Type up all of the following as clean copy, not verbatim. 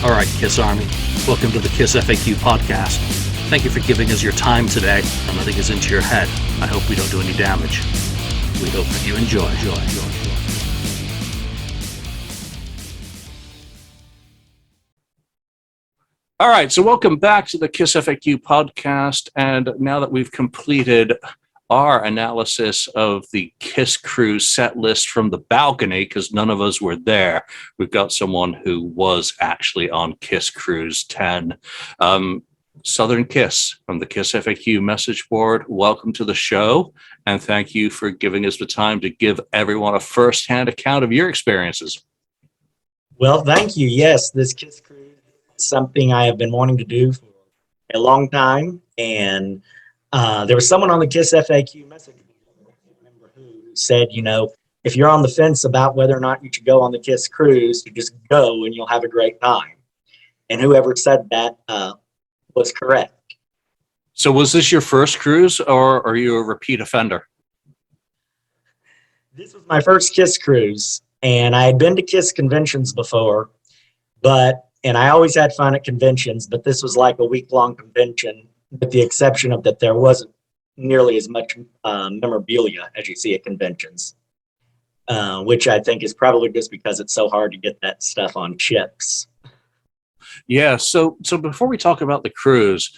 All right, KISS Army, welcome to the KissFAQ Podcast. Thank you for giving us your time today and letting us into your head. I hope we don't do any damage. We hope that you enjoy. All right, so welcome back to the KissFAQ Podcast. And now that we've completed our analysis of the KISS Cruise set list from the balcony, because none of us were there, we've got someone who was actually on KISS Cruise 10. Southern Kiss from the KissFAQ message board, welcome to the show, and thank you for giving us the time to give everyone a first-hand account of your experiences. Well, thank you. Yes, this KISS Cruise is something I have been wanting to do for a long time, and there was someone on the KissFAQ message board, I can't remember who said, if you're on the fence about whether or not you should go on the KISS Cruise, you just go and you'll have a great time. And whoever said that was correct. So was this your first cruise, or are you a repeat offender? This was my first KISS Cruise, and I had been to KISS conventions before, and I always had fun at conventions, but this was like a week-long convention, with the exception of that there wasn't nearly as much memorabilia as you see at conventions, which I think is probably just because it's so hard to get that stuff on ships. Yeah, so before we talk about the cruise,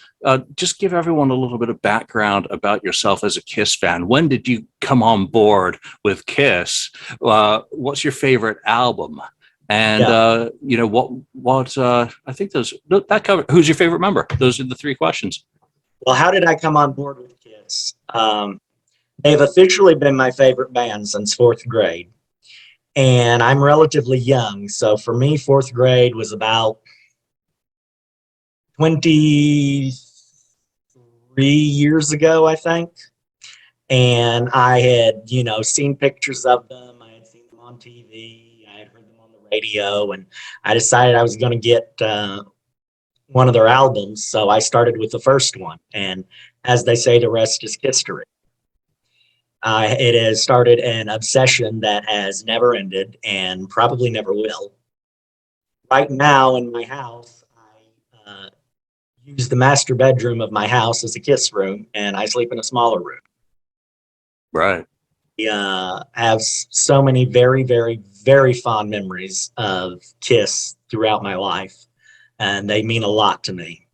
just give everyone a little bit of background about yourself as a KISS fan. When did you come on board with KISS? What's your favorite album? And I think that cover. Who's your favorite member? Those are the three questions. Well, how did I come on board with KISS? They've officially been my favorite band since fourth grade, and I'm relatively young. So for me, fourth grade was about 23 years ago, I think. And I had, seen pictures of them. I had seen them on TV. I had heard them on the radio, and I decided I was going to get one of their albums. So I started with the first one. And as they say, the rest is history. It has started an obsession that has never ended and probably never will. Right now in my house, I use the master bedroom of my house as a KISS room, and I sleep in a smaller room. Right. I have so many very, very, very fond memories of KISS throughout my life, and they mean a lot to me.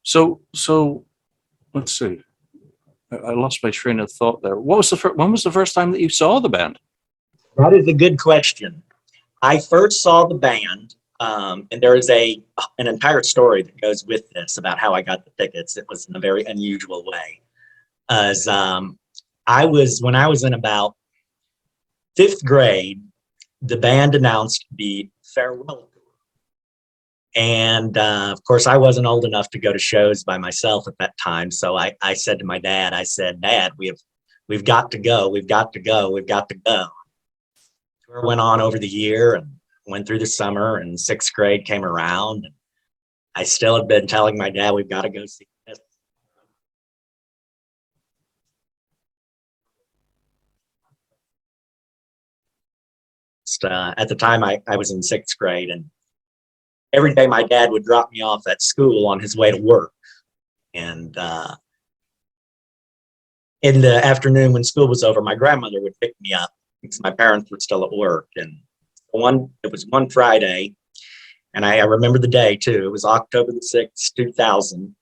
So let's see. I lost my train of thought there. When was the first time that you saw the band? That is a good question. I first saw the band, and there is an entire story that goes with this about how I got the tickets. It was in a very unusual way. When I was in about fifth grade, the band announced the farewell tour. And of course, I wasn't old enough to go to shows by myself at that time. So I said to my dad, Dad, we've got to go. We've got to go. We've got to go. The tour went on over the year and went through the summer, and sixth grade came around. And I still had been telling my dad, we've got to go see this. At the time, I was in sixth grade, and every day my dad would drop me off at school on his way to work. And in the afternoon when school was over, my grandmother would pick me up because my parents were still at work. And it was one Friday, and I remember the day too. It was October the 6th, 2000.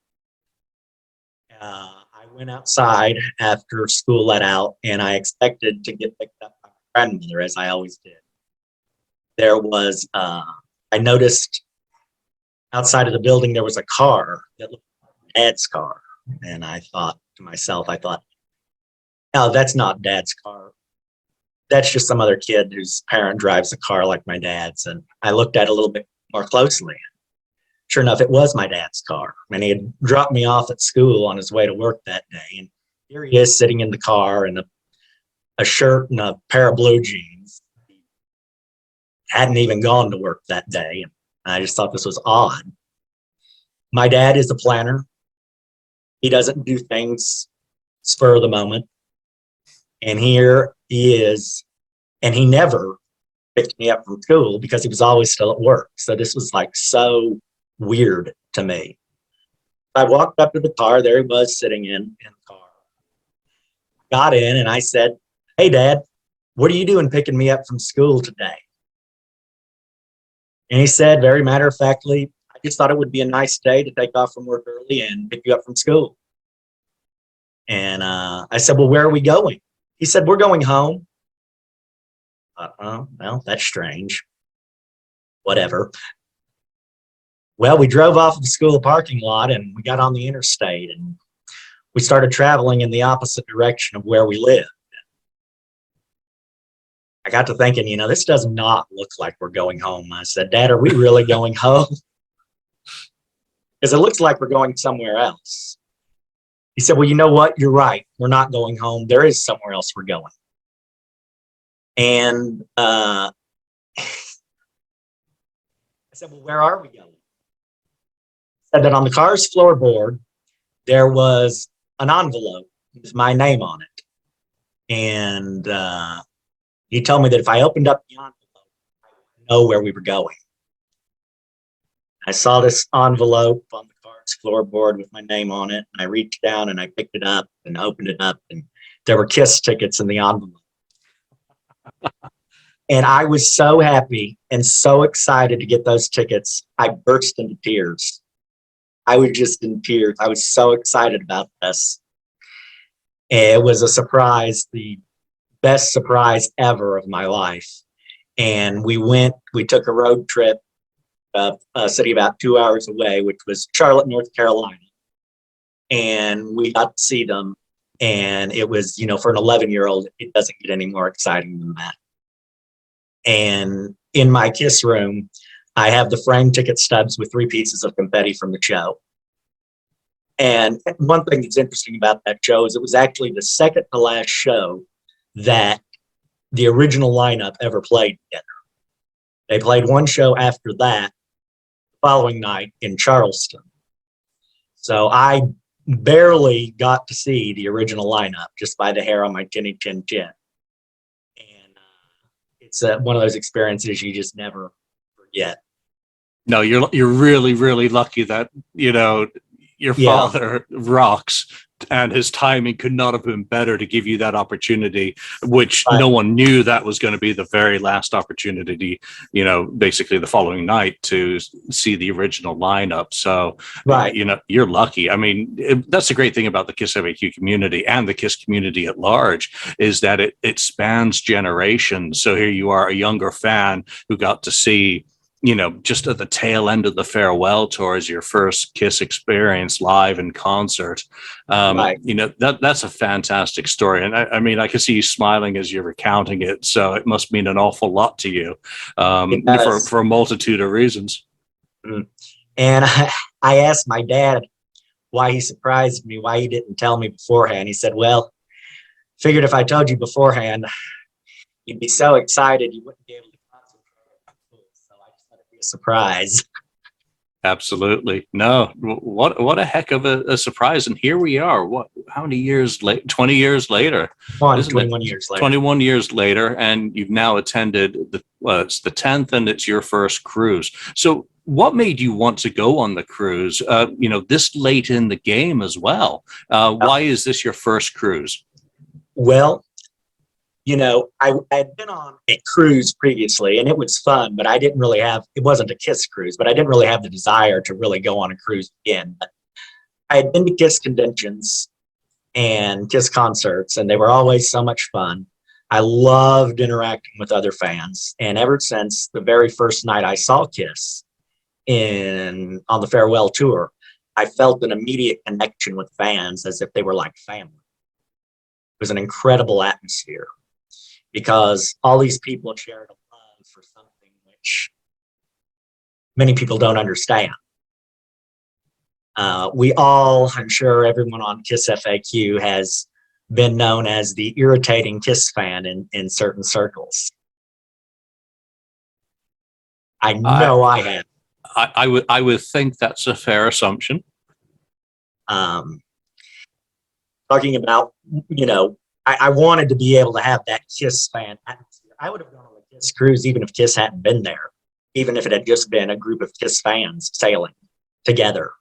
I went outside after school let out, and I expected to get picked up by my grandmother, as I always did. There was, I noticed outside of the building, there was a car that looked like Dad's car. And I thought to myself, no, that's not Dad's car. That's just some other kid whose parent drives a car like my dad's. And I looked at it a little bit more closely. Sure enough, it was my dad's car. And he had dropped me off at school on his way to work that day. And here he is sitting in the car in a shirt and a pair of blue jeans. He hadn't even gone to work that day. And I just thought this was odd. My dad is a planner. He doesn't do things spur of the moment. And here he is, and he never picked me up from school because he was always still at work. So this was like so weird to me. I walked up to the car. There he was sitting in the car. Got in and I said, "Hey, Dad, what are you doing picking me up from school today?" And he said, very matter-of-factly, "I just thought it would be a nice day to take off from work early and pick you up from school." And I said, "Well, where are we going?" He said, "We're going home." Well, that's strange. Whatever. Well, we drove off of the school parking lot and we got on the interstate and we started traveling in the opposite direction of where we live. I got to thinking, this does not look like we're going home. I said, "Dad, are we really going home?" Because it looks like we're going somewhere else. He said, "Well, you know what? You're right. We're not going home. There is somewhere else we're going." And I said, "Well, where are we going?" He said that on the car's floorboard, there was an envelope with my name on it. And he told me that if I opened up the envelope, I would know where we were going. I saw this envelope on the car's floorboard with my name on it. And I reached down and I picked it up and opened it up. And there were KISS tickets in the envelope. And I was so happy and so excited to get those tickets. I burst into tears. I was just in tears. I was so excited about this. It was a surprise, the best surprise ever of my life. And we took a road trip, a city about 2 hours away, which was Charlotte, North Carolina. And we got to see them. And it was, for an 11-year-old, it doesn't get any more exciting than that. And in my KISS room, I have the framed ticket stubs with 3 pieces of confetti from the show. And one thing that's interesting about that show is it was actually the second to last show that the original lineup ever played together. They played one show after that, the following night in Charleston. So I barely got to see the original lineup just by the hair on my chinny chin chin. And it's one of those experiences you just never forget. No, you're really, really lucky that, your father rocks and his timing could not have been better to give you that opportunity, which no one knew that was going to be the very last opportunity, basically the following night to see the original lineup. So, you're lucky. I mean, that's the great thing about the KissFAQ community and the KISS community at large is that it spans generations. So here you are, a younger fan who got to see just at the tail end of the farewell tour as your first KISS experience live in concert. That's a fantastic story. And I mean, I can see you smiling as you're recounting it. So it must mean an awful lot to you for a multitude of reasons. And I asked my dad why he surprised me, why he didn't tell me beforehand. He said, "Well, figured if I told you beforehand, you'd be so excited you wouldn't be able to surprise." Absolutely. No, what a heck of a surprise. And here we are. How many years late? 20 years later. 21 years later. 21 years later, and you've now attended it's the 10th and it's your first cruise. So what made you want to go on the cruise, this late in the game as well? Why is this your first cruise? Well, I had been on a cruise previously and it was fun, but it wasn't a KISS cruise, but I didn't really have the desire to really go on a cruise again. But I had been to KISS conventions and KISS concerts, and they were always so much fun. I loved interacting with other fans. And ever since the very first night I saw KISS on the farewell tour, I felt an immediate connection with fans as if they were like family. It was an incredible atmosphere, because all these people shared a love for something which many people don't understand. I'm sure everyone on KissFAQ has been known as the irritating KISS fan in certain circles. I know I have. I would think that's a fair assumption. Talking about, I wanted to be able to have that KISS fan atmosphere. I would have gone on a KISS Cruise, even if KISS hadn't been there, even if it had just been a group of KISS fans sailing together.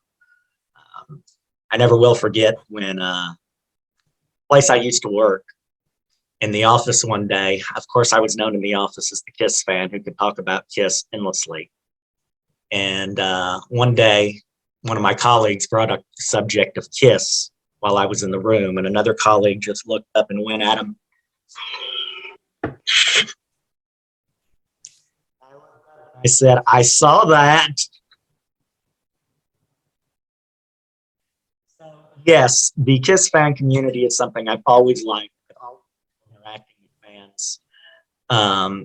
I never will forget when place I used to work in the office one day. Of course, I was known in the office as the KISS fan who could talk about KISS endlessly. And one day, one of my colleagues brought up the subject of KISS while I was in the room, and another colleague just looked up and went at him. I said, I saw that. So, yes, the KISS fan community is something I've always liked. I've always interacting with fans,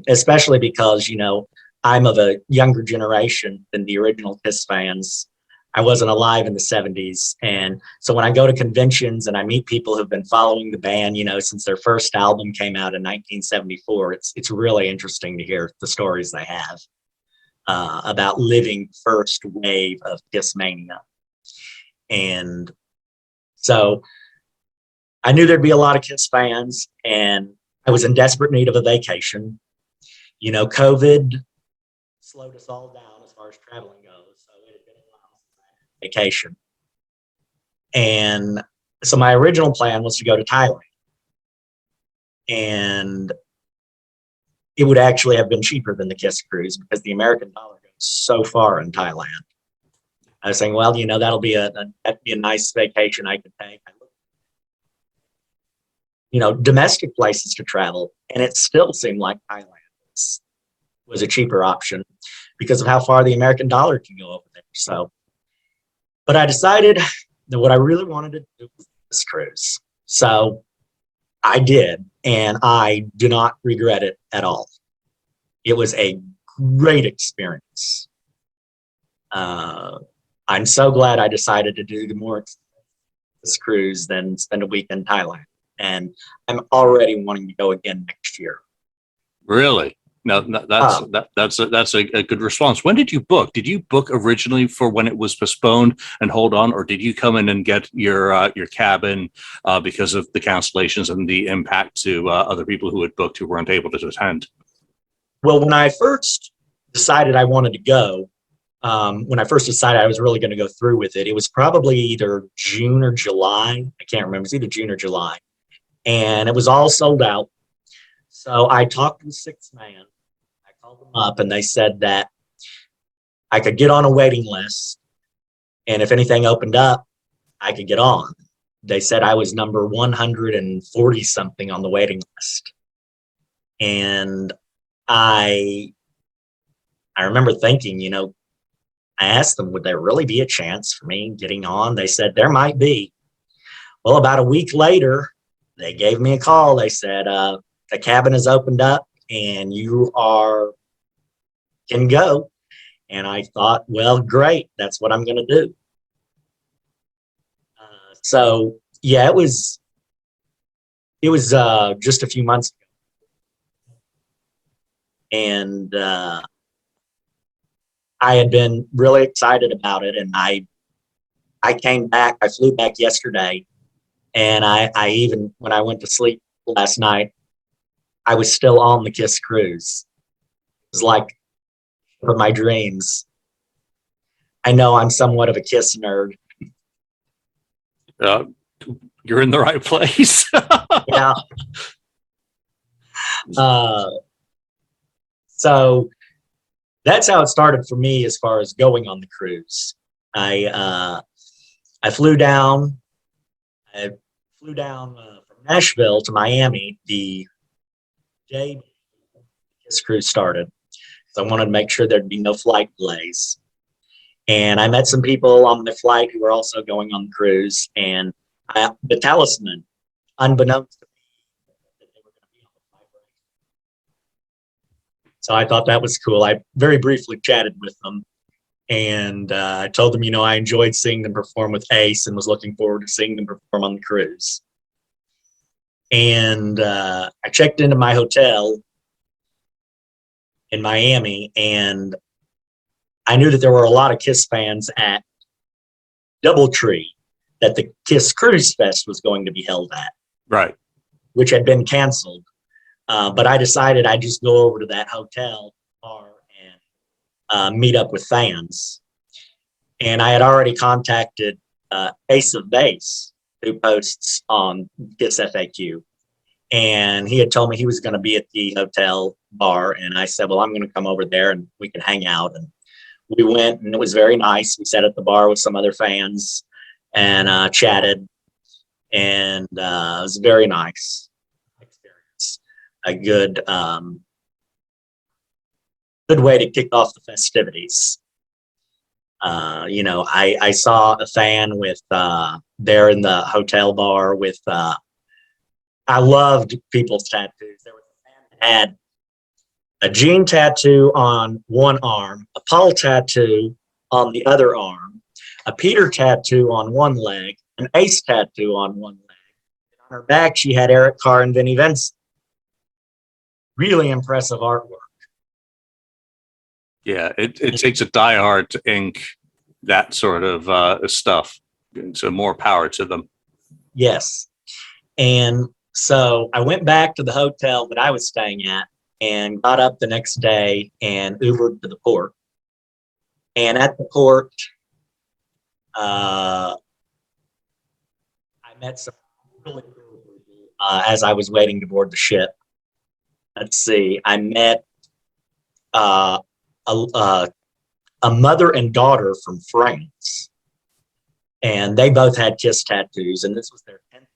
especially because, you know, I'm of a younger generation than the original KISS fans. I wasn't alive in the 70s. And so when I go to conventions and I meet people who've been following the band, you know, since their first album came out in 1974, it's really interesting to hear the stories they have about living first wave of KISS mania. And so I knew there'd be a lot of KISS fans, and I was in desperate need of a vacation. You know, COVID slowed us all down as far as traveling goes, so it had been a while since I had a vacation. And so my original plan was to go to Thailand, and it would actually have been cheaper than the KISS cruise because the American dollar goes so far in Thailand. I was saying, well, you know, that'd be a nice vacation I could take. You know, domestic places to travel, and it still seemed like Thailand was a cheaper option because of how far the American dollar can go over there. So, but I decided that what I really wanted to do was this cruise. So I did, and I do not regret it at all. It was a great experience. I'm so glad I decided to do the more this cruise than spend a week in Thailand. And I'm already wanting to go again next year. Really? No, that's a good response. When did you book? Did you book originally for when it was postponed and hold on, or did you come in and get your cabin because of the cancellations and the impact to other people who had booked who weren't able to attend? Well, when I first decided I wanted to go, when I first decided I was really going to go through with it, it was probably either June or July. I can't remember. It's either June or July. And it was all sold out. So I talked to the sixth man. I called them up, and they said that I could get on a waiting list, and if anything opened up, I could get on. They said I was number 140 something on the waiting list. And I remember thinking, you know, I asked them, would there really be a chance for me getting on? They said there might be. Well, about a week later, they gave me a call. They said, the cabin is opened up and you can go. And I thought, well, great. That's what I'm going to do. So yeah, it was just a few months ago. And I had been really excited about it. And I flew back yesterday, and I even, when I went to sleep last night, I was still on the KISS cruise. It was like for my dreams. I know I'm somewhat of a KISS nerd. You're in the right place. Yeah. So that's how it started for me as far as going on the cruise. I flew down. I flew down from Nashville to Miami the day this cruise started. So I wanted to make sure there'd be no flight delays. And I met some people on the flight who were also going on the cruise. And the talisman, unbeknownst to me, that they were going to be on the flight. So I thought that was cool. I very briefly chatted with them. And I told them, you know, I enjoyed seeing them perform with Ace and was looking forward to seeing them perform on the cruise. And I checked into my hotel in Miami, and I knew that there were a lot of KISS fans at Doubletree that the KISS Cruise Fest was going to be held at. Right. Which had been canceled But I decided I'd just go over to that hotel bar and meet up with fans. And I had already contacted Ace of Base, who posts on KissFAQ. And he had told me he was going to be at the hotel bar. And I said, well, I'm going to come over there and we can hang out. And we went, and it was very nice. We sat at the bar with some other fans and chatted. And it was a very nice experience. A good way to kick off the festivities. I saw a fan with there in the hotel bar with I loved people's tattoos. There was a fan that had a Gene tattoo on one arm, a Paul tattoo on the other arm, a Peter tattoo on one leg, an Ace tattoo on one leg. And on her back, she had Eric Carr and Vinnie Vincent. Really impressive artwork. Yeah, it takes a diehard to ink that sort of stuff. So more power to them. Yes. And so I went back to the hotel that I was staying at and got up the next day and Ubered to the port. And at the port, I met some really cool people as I was waiting to board the ship. Let's see, I met a mother and daughter from France. And they both had KISS tattoos, and this was their 10th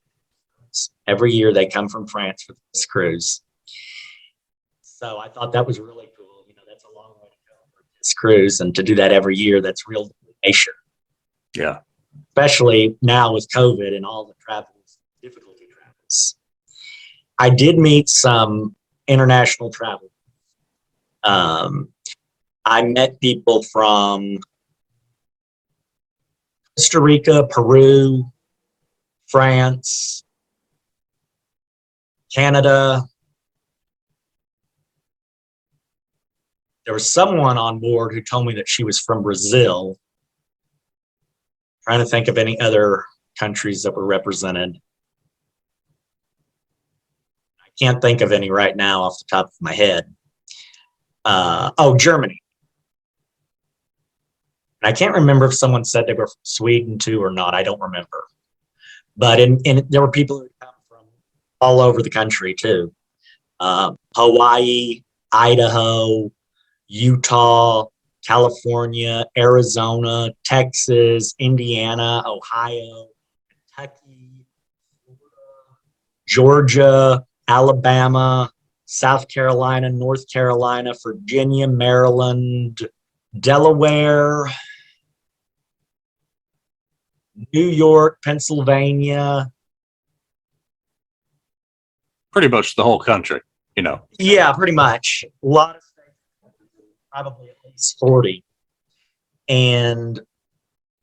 cruise. Every year they come from France for the KISS cruise. So I thought that was really cool. That's a long way to go for a KISS cruise, and to do that every year, that's real dedication. Yeah. Especially now with COVID and all the difficulty travels. I did meet some international travelers. I met people from Costa Rica, Peru, France, Canada. There was someone on board who told me that she was from Brazil. Trying to think of any other countries that were represented. I can't think of any right now off the top of my head. Germany. I can't remember if someone said they were from Sweden too or not. I don't remember. But there were people who come from all over the country too. Hawaii, Idaho, Utah, California, Arizona, Texas, Indiana, Ohio, Kentucky, Georgia, Alabama, South Carolina, North Carolina, Virginia, Maryland, Delaware, New York, Pennsylvania. Pretty much the whole country, Yeah, pretty much. A lot of states, probably at least 40. And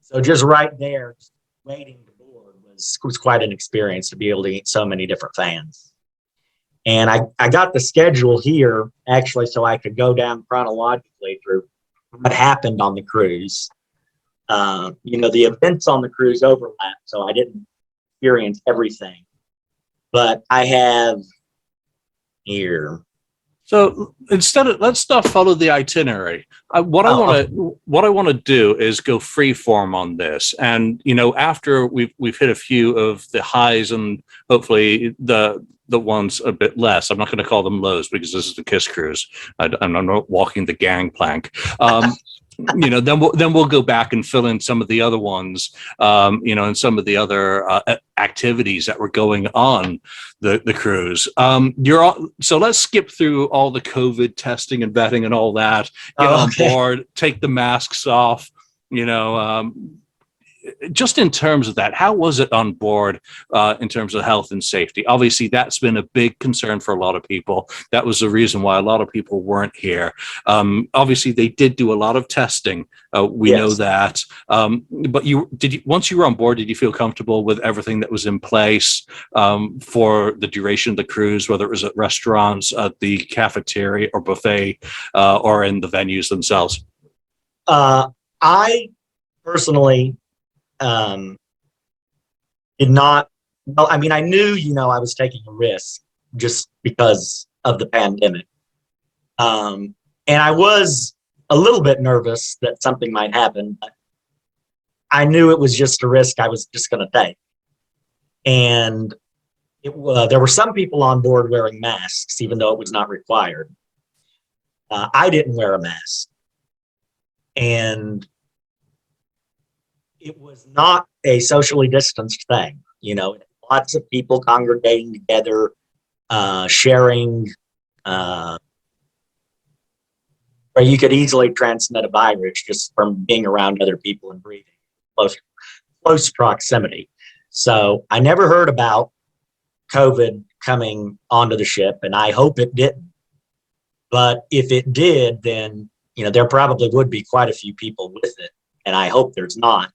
so just right there, just waiting to board was quite an experience to be able to meet so many different fans. And I got the schedule here, actually, so I could go down chronologically through what happened on the cruise. The events on the cruise overlap, so I didn't experience everything. But I have here. So let's not follow the itinerary. What I want to do is go free form on this, and after we've hit a few of the highs and hopefully the ones a bit less. I'm not going to call them lows because this is the KISS cruise. I'm not walking the gangplank. Then we'll go back and fill in some of the other ones, and some of the other activities that were going on the cruise. So let's skip through all the COVID testing and vetting and all that. Get on board, take the masks off. Just in terms of that, how was it on board in terms of health and safety? Obviously, that's been a big concern for a lot of people. That was the reason why a lot of people weren't here. Obviously, they did do a lot of testing. We know that. But once you were on board, did you feel comfortable with everything that was in place for the duration of the cruise, whether it was at restaurants, at the cafeteria or buffet, or in the venues themselves? I personally did not. Well, I mean, I knew, I was taking a risk just because of the pandemic. And I was a little bit nervous that something might happen, but I knew it was just a risk I was just going to take. And there were some people on board wearing masks, even though it was not required. I didn't wear a mask. And it was not a socially distanced thing. You know, lots of people congregating together, sharing, where you could easily transmit a virus just from being around other people and breathing close proximity. So I never heard about COVID coming onto the ship, and I hope it didn't. But if it did, then, you know, there probably would be quite a few people with it, and I hope there's not.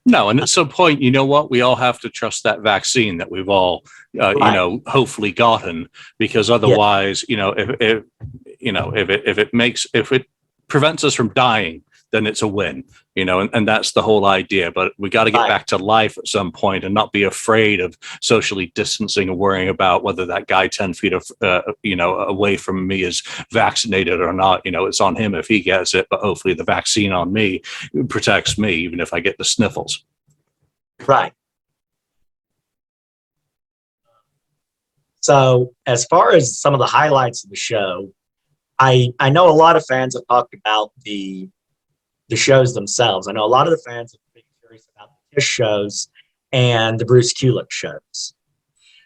No, and at some point, you know what? We all have to trust that vaccine that we've all, Right. you know, hopefully gotten, because otherwise, you know, if it prevents us from dying, then it's a win, you know, and that's the whole idea. But we got to get Right. back to life at some point and not be afraid of socially distancing and worrying about whether that guy 10 feet of, you know, away from me is vaccinated or not. You know, it's on him if he gets it, but hopefully the vaccine on me protects me, even if I get the sniffles. Right. So as far as some of the highlights of the show, I know a lot of fans have talked about the shows themselves. I know a lot of the fans have been curious about the KISS shows and the Bruce Kulick shows.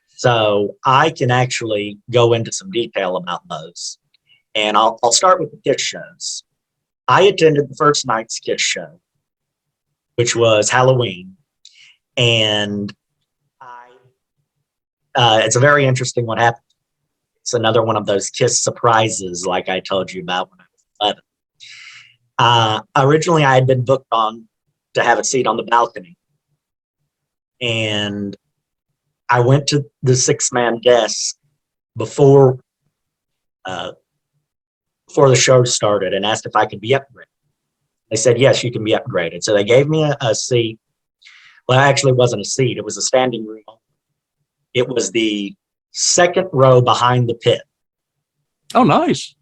So I can actually go into some detail about those. And I'll start with the KISS shows. I attended the first night's KISS show, which was Halloween. And it's a very interesting what happened. It's another one of those KISS surprises like I told you about when I was 11. Originally, I had been booked on to have a seat on the balcony. And I went to the 6-man desk before the show started and asked if I could be upgraded. They said, yes, you can be upgraded. So they gave me a seat. Well, actually, it wasn't a seat. It was a standing room. It was the second row behind the pit. Oh, nice.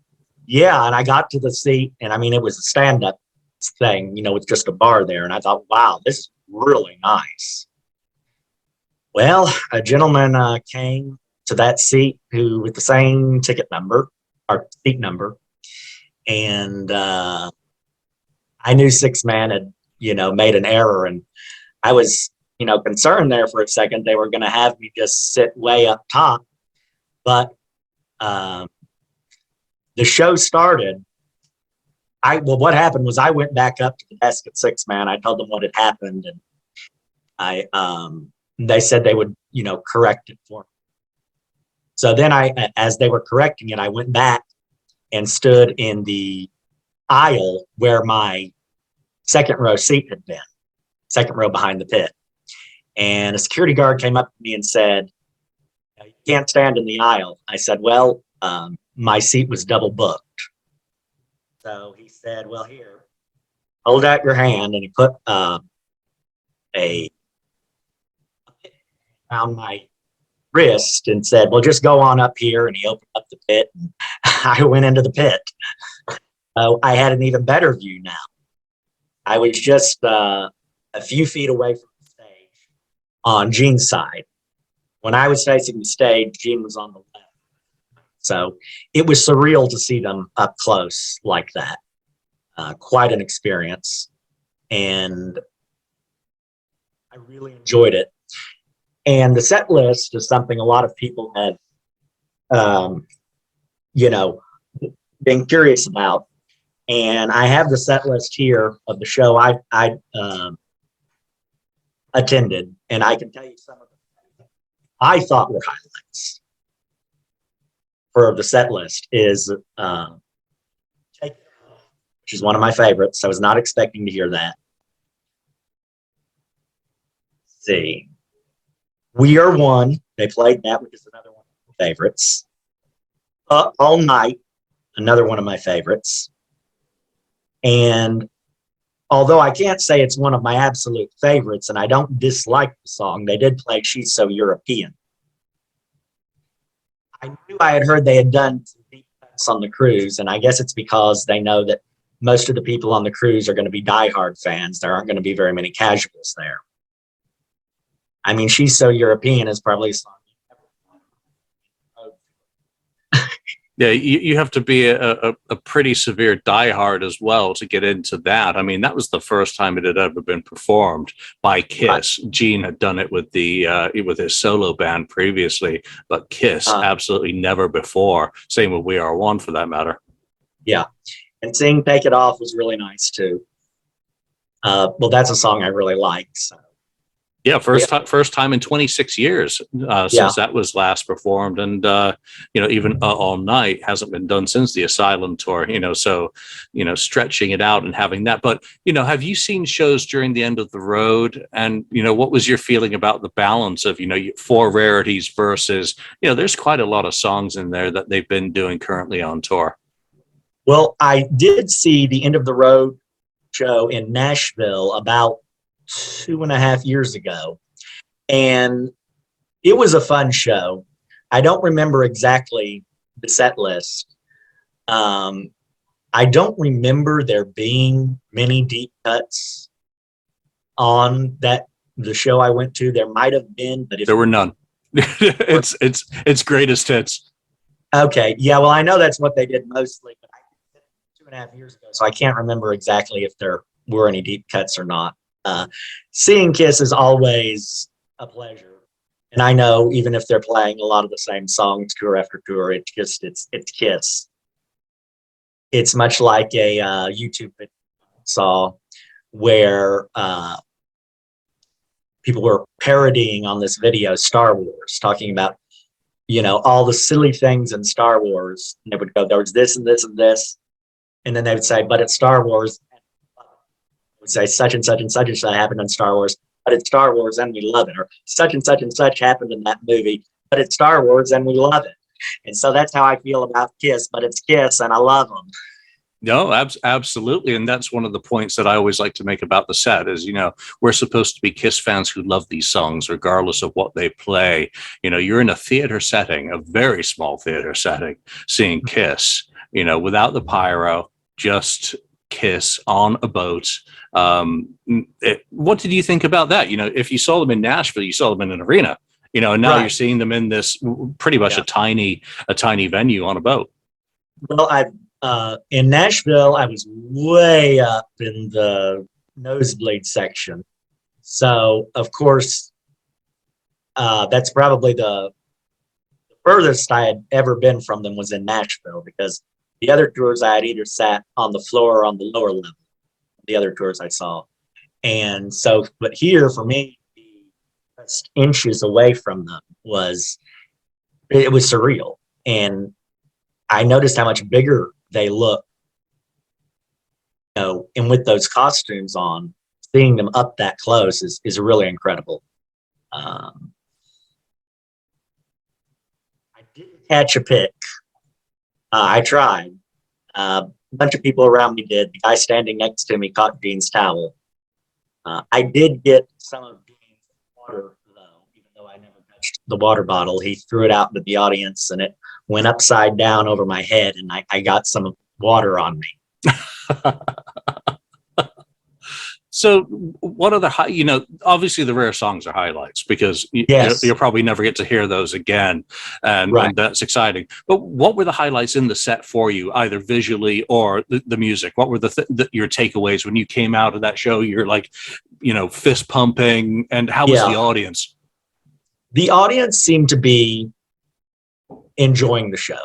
Yeah, and I got to the seat, and I mean, it was a stand-up thing, you know, with just a bar there. And I thought, wow, this is really nice. Well, a gentleman came to that seat with the same ticket number, or seat number. And I knew 6-man had, you know, made an error. And I was, you know, concerned there for a second. They were going to have me just sit way up top. But the show started. What happened was I went back up to the desk at 6-man. I told them what had happened, and they said they would, you know, correct it for me. So then as they were correcting it, I went back and stood in the aisle where my second row seat had been, second row behind the pit. And a security guard came up to me and said, "You can't stand in the aisle." I said, "Well, my seat was double booked." So he said, "Well, here, hold out your hand." And he put a around my wrist and said, "Well, just go on up here." And he opened up the pit, and I went into the pit. I had an even better view now. I was just a few feet away from the stage on Gene's side. When I was facing the stage, Gene was on the left. So it was surreal to see them up close like that. Quite an experience. And I really enjoyed it. And the set list is something a lot of people have, you know, been curious about. And I have the set list here of the show I attended. And I can tell you some of them I thought were highlights for the set list is which is one of my favorites. I was not expecting to hear that. Let's see. We Are One. They played that, which is another one of my favorites. All Night, another one of my favorites. And although I can't say it's one of my absolute favorites, and I don't dislike the song, they did play She's So European. I knew I had heard they had done some deep cuts on the cruise, and I guess it's because they know that most of the people on the cruise are going to be diehard fans. There aren't going to be very many casuals there. I mean, She's So European is probably a song Yeah, you have to be a pretty severe diehard as well to get into that. I mean, that was the first time it had ever been performed by KISS. Gene had done it with with his solo band previously, but KISS absolutely never before. Same with We Are One, for that matter. Yeah, and seeing Take It Off was really nice too. Well, that's a song I really like. So. Yeah, first time in 26 years since that was last performed, and even All Night hasn't been done since the Asylum tour. So stretching it out and having that. But have you seen shows during the End of the Road? And what was your feeling about the balance of 4 rarities versus there's quite a lot of songs in there that they've been doing currently on tour. Well, I did see the End of the Road show in Nashville about 2.5 years ago, and it was a fun show. I don't remember exactly the set list. I don't remember there being many deep cuts on the show I went to. There might have been, but there were none. it's greatest hits. Okay, yeah. Well, I know that's what they did mostly, but I did 2.5 years ago, so I can't remember exactly if there were any deep cuts or not. Seeing KISS is always a pleasure, and I know even if they're playing a lot of the same songs tour after tour, it's KISS. It's much like a YouTube video I saw where people were parodying on this video Star Wars, talking about all the silly things in Star Wars. And they would go, there was this and this and this, and then they would say, but it's Star Wars. Would say such and such and such and such happened in Star Wars, but it's Star Wars and we love it. Or such and such happened in that movie, but it's Star Wars and we love it. And so that's how I feel about KISS, but it's KISS and I love them. No, absolutely. And that's one of the points that I always like to make about the set is, we're supposed to be KISS fans who love these songs, regardless of what they play. You're in a theater setting, a very small theater setting, seeing KISS, without the pyro, just KISS on a boat. What did you think about that? If you saw them in Nashville, you saw them in an arena, and now you're seeing them in this pretty much a tiny venue on a boat. Well, in Nashville, I was way up in the nosebleed section. So of course, that's probably the furthest I had ever been from them was in Nashville, because the other tours I had either sat on the floor or on the lower level. The other tours I saw. And so, but here for me, just inches away from them was surreal. And I noticed how much bigger they look, and with those costumes on, seeing them up that close is really incredible. I didn't catch a pic. I tried. A bunch of people around me did. The guy standing next to me caught Gene's towel. I did get some of Gene's water, though, even though I never touched the water bottle. He threw it out into the audience, and it went upside down over my head, and I got some water on me. So what are the obviously the rare songs are highlights, because you'll probably never get to hear those again, and that's exciting. But what were the highlights in the set for you, either visually or the music? What were your takeaways when you came out of that show? You're like, fist pumping, and how was the audience? The audience seemed to be enjoying the show,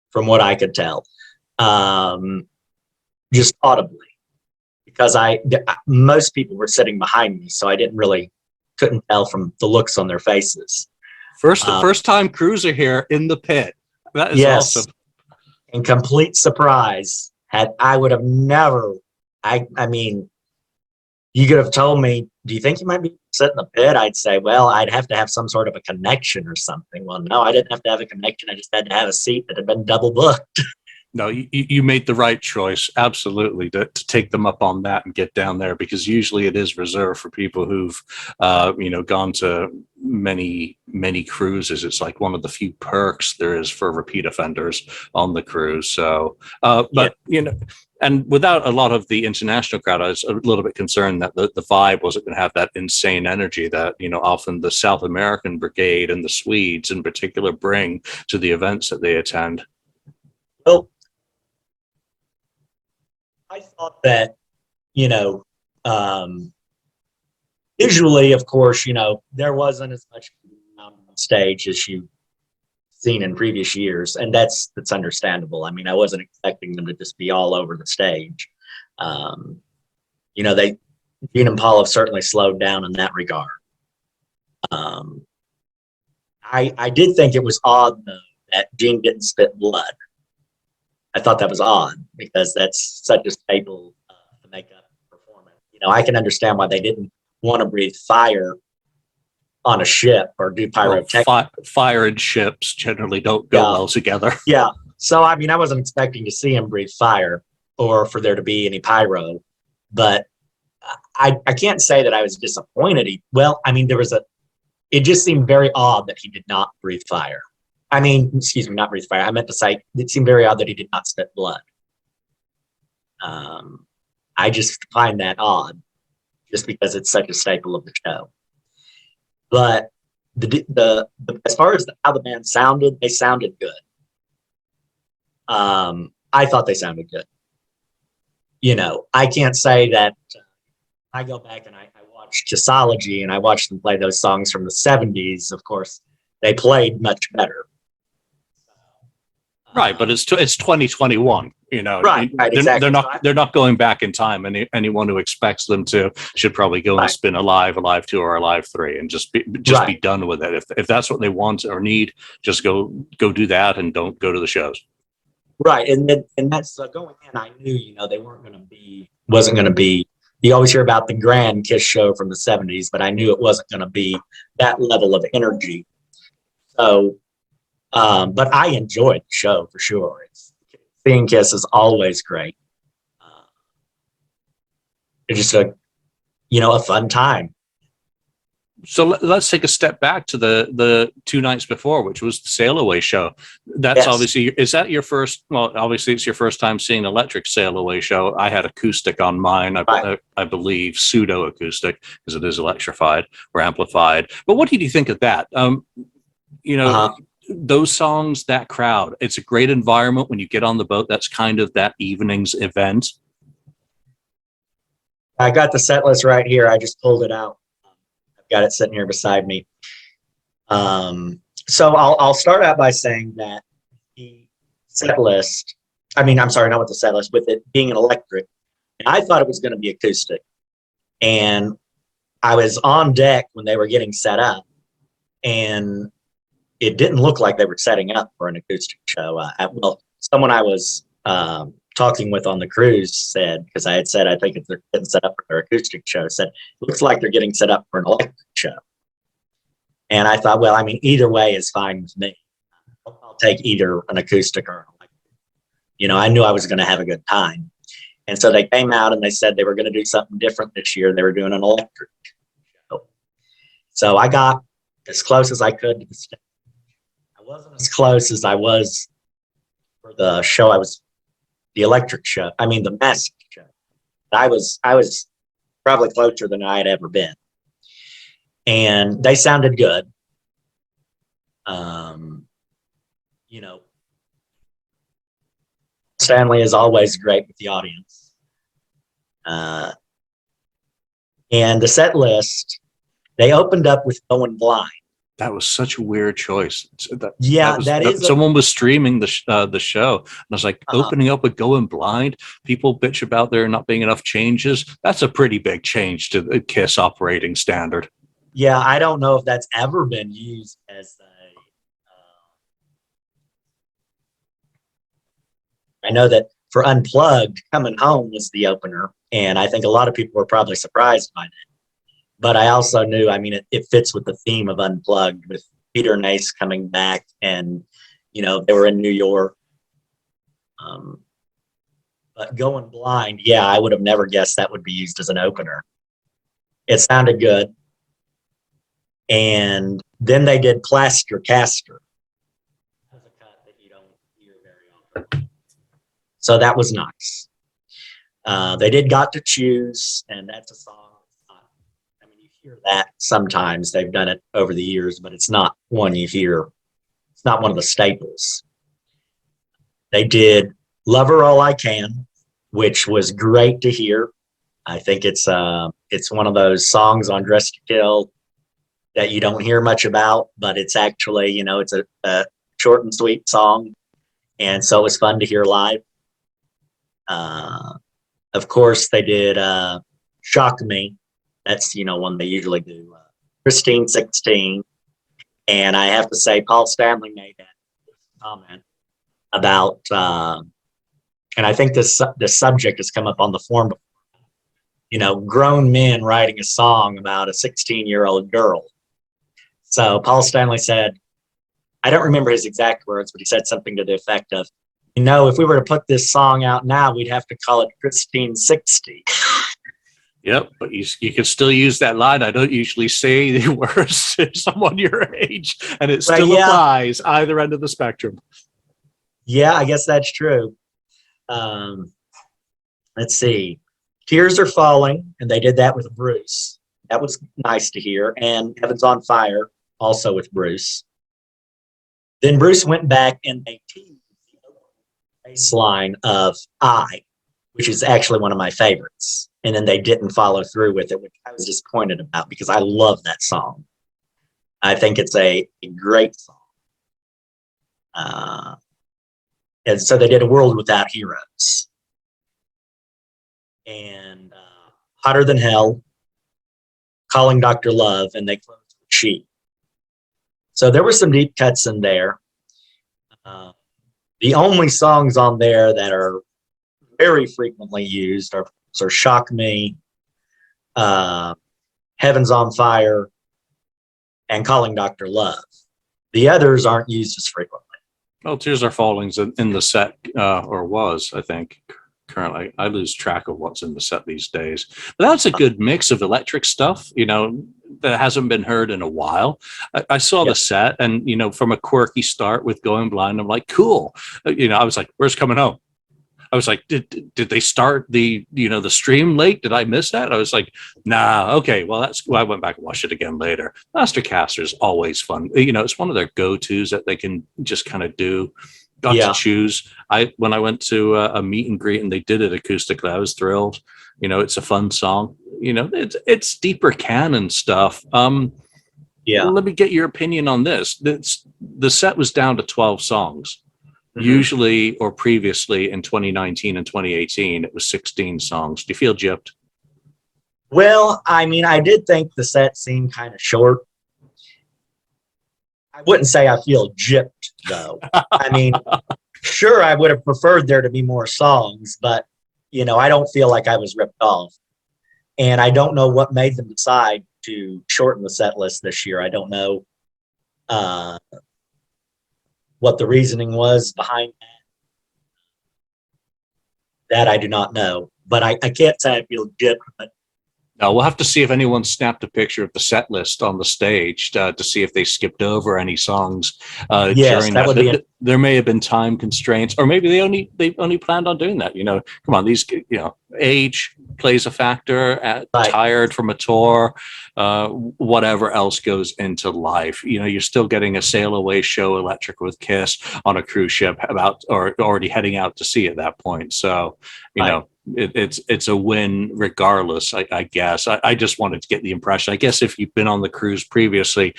from what I could tell, just audibly. Because most people were sitting behind me, so I couldn't tell from the looks on their faces. First time cruiser here in the pit. That is awesome. In complete surprise. I would have never. I mean, you could have told me, "Do you think you might be sitting in the pit?" I'd say, "Well, I'd have to have some sort of a connection or something." Well, no, I didn't have to have a connection. I just had to have a seat that had been double booked. No, you made the right choice, absolutely, to take them up on that and get down there, because usually it is reserved for people who've, gone to many cruises. It's like one of the few perks there is for repeat offenders on the cruise. So, but and without a lot of the international crowd, I was a little bit concerned that the vibe wasn't going to have that insane energy that, often the South American Brigade and the Swedes in particular bring to the events that they attend. Well, I thought that, visually, of course, there wasn't as much on stage as you've seen in previous years, and that's understandable. I mean, I wasn't expecting them to just be all over the stage. Gene and Paul have certainly slowed down in that regard. I did think it was odd, though, that Gene didn't spit blood. I thought that was odd because that's such a staple of the makeup performance. I can understand why they didn't want to breathe fire on a ship or do pyrotechnics. Well, fire and ships generally don't go well together. Yeah. So, I mean, I wasn't expecting to see him breathe fire or for there to be any pyro, but I can't say that I was disappointed. It just seemed very odd that he did not breathe fire. I mean, excuse me, not breathe fire. I meant to say it seemed very odd that he did not spit blood. I just find that odd, just because it's such a staple of the show. But as far as how the band sounded, they sounded good. I thought they sounded good. I can't say that. I go back and I watched Kissology and I watched them play those songs from the 70s. Of course, they played much better. Right, but it's 2021. Right, exactly. They're not going back in time. Anyone who expects them to should probably go and spin Alive 2, or Alive 3, and just be done with it. If that's what they want or need, just go do that and don't go to the shows. Right, and that's going in. I knew they wasn't going to be. You always hear about the grand Kiss show from the 70s, but I knew it wasn't going to be that level of energy. So. But I enjoyed the show for sure. Seeing Kiss is always great. It's just a fun time. So let's take a step back to the 2 nights before, which was the Sail Away show. That's obviously, is that your first? Well, obviously it's your first time seeing electric Sail Away show. I had acoustic on mine. I believe pseudo acoustic, because it is electrified or amplified. But what did you think of that? Those songs, that crowd, it's a great environment when you get on the boat. That's kind of that evening's event. I got the set list right here. I just pulled it out. I've got it sitting here beside me. So I'll start out by saying that the set list, I'm sorry, not with the set list, with it being an electric, and I thought it was going to be acoustic. And I was on deck when they were getting set up, and it didn't look like they were setting up for an acoustic show. Someone I was talking with on the cruise said, because I had said, I think if they're getting set up for their acoustic show, said, it looks like they're getting set up for an electric show. And I thought, either way is fine with me. I'll take either an acoustic or an electric. I knew I was going to have a good time. And so they came out and they said they were going to do something different this year. They were doing an electric show. So I got as close as I could to the stage. Wasn't as close as I was for the show. The electric show. The mask show. I was probably closer than I had ever been, and they sounded good. Stanley is always great with the audience, and the set list. They opened up with Going Blind. That was such a weird choice. Is someone was streaming the show, and I was like, opening up with Going Blind. People bitch about there not being enough changes. That's a pretty big change to the KISS operating standard. Yeah, I don't know if that's ever been used as I know that for Unplugged, Coming Home was the opener, and I think a lot of people were probably surprised by that. But I also knew, it fits with the theme of Unplugged, with Peter and Ace coming back, and, they were in New York. But Going Blind, yeah, I would have never guessed that would be used as an opener. It sounded good. And then they did Plaster Caster. That's a cut that you don't hear very often. So that was nice. They did Got to Choose, and that's a song. I mean, you hear that sometimes. They've done it over the years, but it's not one you hear. It's not one of the staples. They did Love Her All I Can, which was great to hear. I think it's one of those songs on Dress to Kill that you don't hear much about, but it's actually, it's a short and sweet song. And so it was fun to hear live. Of course, they did Shock Me. That's, one they usually do. Christine 16. And I have to say, Paul Stanley made that comment about, and I think this subject has come up on the forum before, grown men writing a song about a 16-year-old girl. So Paul Stanley said, I don't remember his exact words, but he said something to the effect of, if we were to put this song out now, we'd have to call it Christine 60. Yep, but you can still use that line. I don't usually say the words to someone your age, and it still applies either end of the spectrum. Yeah, I guess that's true. Let's see. Tears Are Falling, and they did that with Bruce. That was nice to hear. And Heaven's on Fire, also with Bruce. Then Bruce went back and they teased the bass line of I, which is actually one of my favorites. And then they didn't follow through with it, which I was disappointed about because I love that song. I think it's a great song. And so they did A World Without Heroes. And Hotter Than Hell, Calling Dr. Love, and they closed with She. So there were some deep cuts in there. The only songs on there that are very frequently used are Shock Me, Heaven's on Fire, and Calling Dr. Love. The others aren't used as frequently. Well, Tears Are Falling's in the set, or was, I think. Currently, I lose track of what's in the set these days. But that's a good mix of electric stuff, that hasn't been heard in a while. I saw the set, and, from a quirky start with Going Blind, I'm like, cool. I was like, where's Coming Home? I was like, did they start the stream late? Did I miss that? I was like, nah, okay. Well, I went back and watched it again later. Master Caster is always fun. It's one of their go-tos that they can just kind of do. Got to choose. When I went to a meet and greet and they did it acoustically, I was thrilled. It's a fun song. It's deeper canon stuff. Let me get your opinion on this. The set was down to 12 songs. Mm-hmm. Usually, or previously in 2019 and 2018, it was 16 songs. Do you feel gypped? Well, I did think the set seemed kind of short. I wouldn't say I feel gypped, though. Sure, I would have preferred there to be more songs, but, I don't feel like I was ripped off. And I don't know what made them decide to shorten the set list this year. I don't know what the reasoning was behind that. That I do not know. But I can't say I feel gypped, but No, we'll have to see if anyone snapped a picture of the set list on the stage to see if they skipped over any songs. Yes, that would be. There may have been time constraints, or maybe they only planned on doing that. Come on, these age plays a factor. Right. Tired from a tour, whatever else goes into life. You're still getting a sail away show electric with KISS on a cruise ship or already heading out to sea at that point. So Right. It's a win regardless, I guess. I just wanted to get the impression. I guess if you've been on the cruise previously,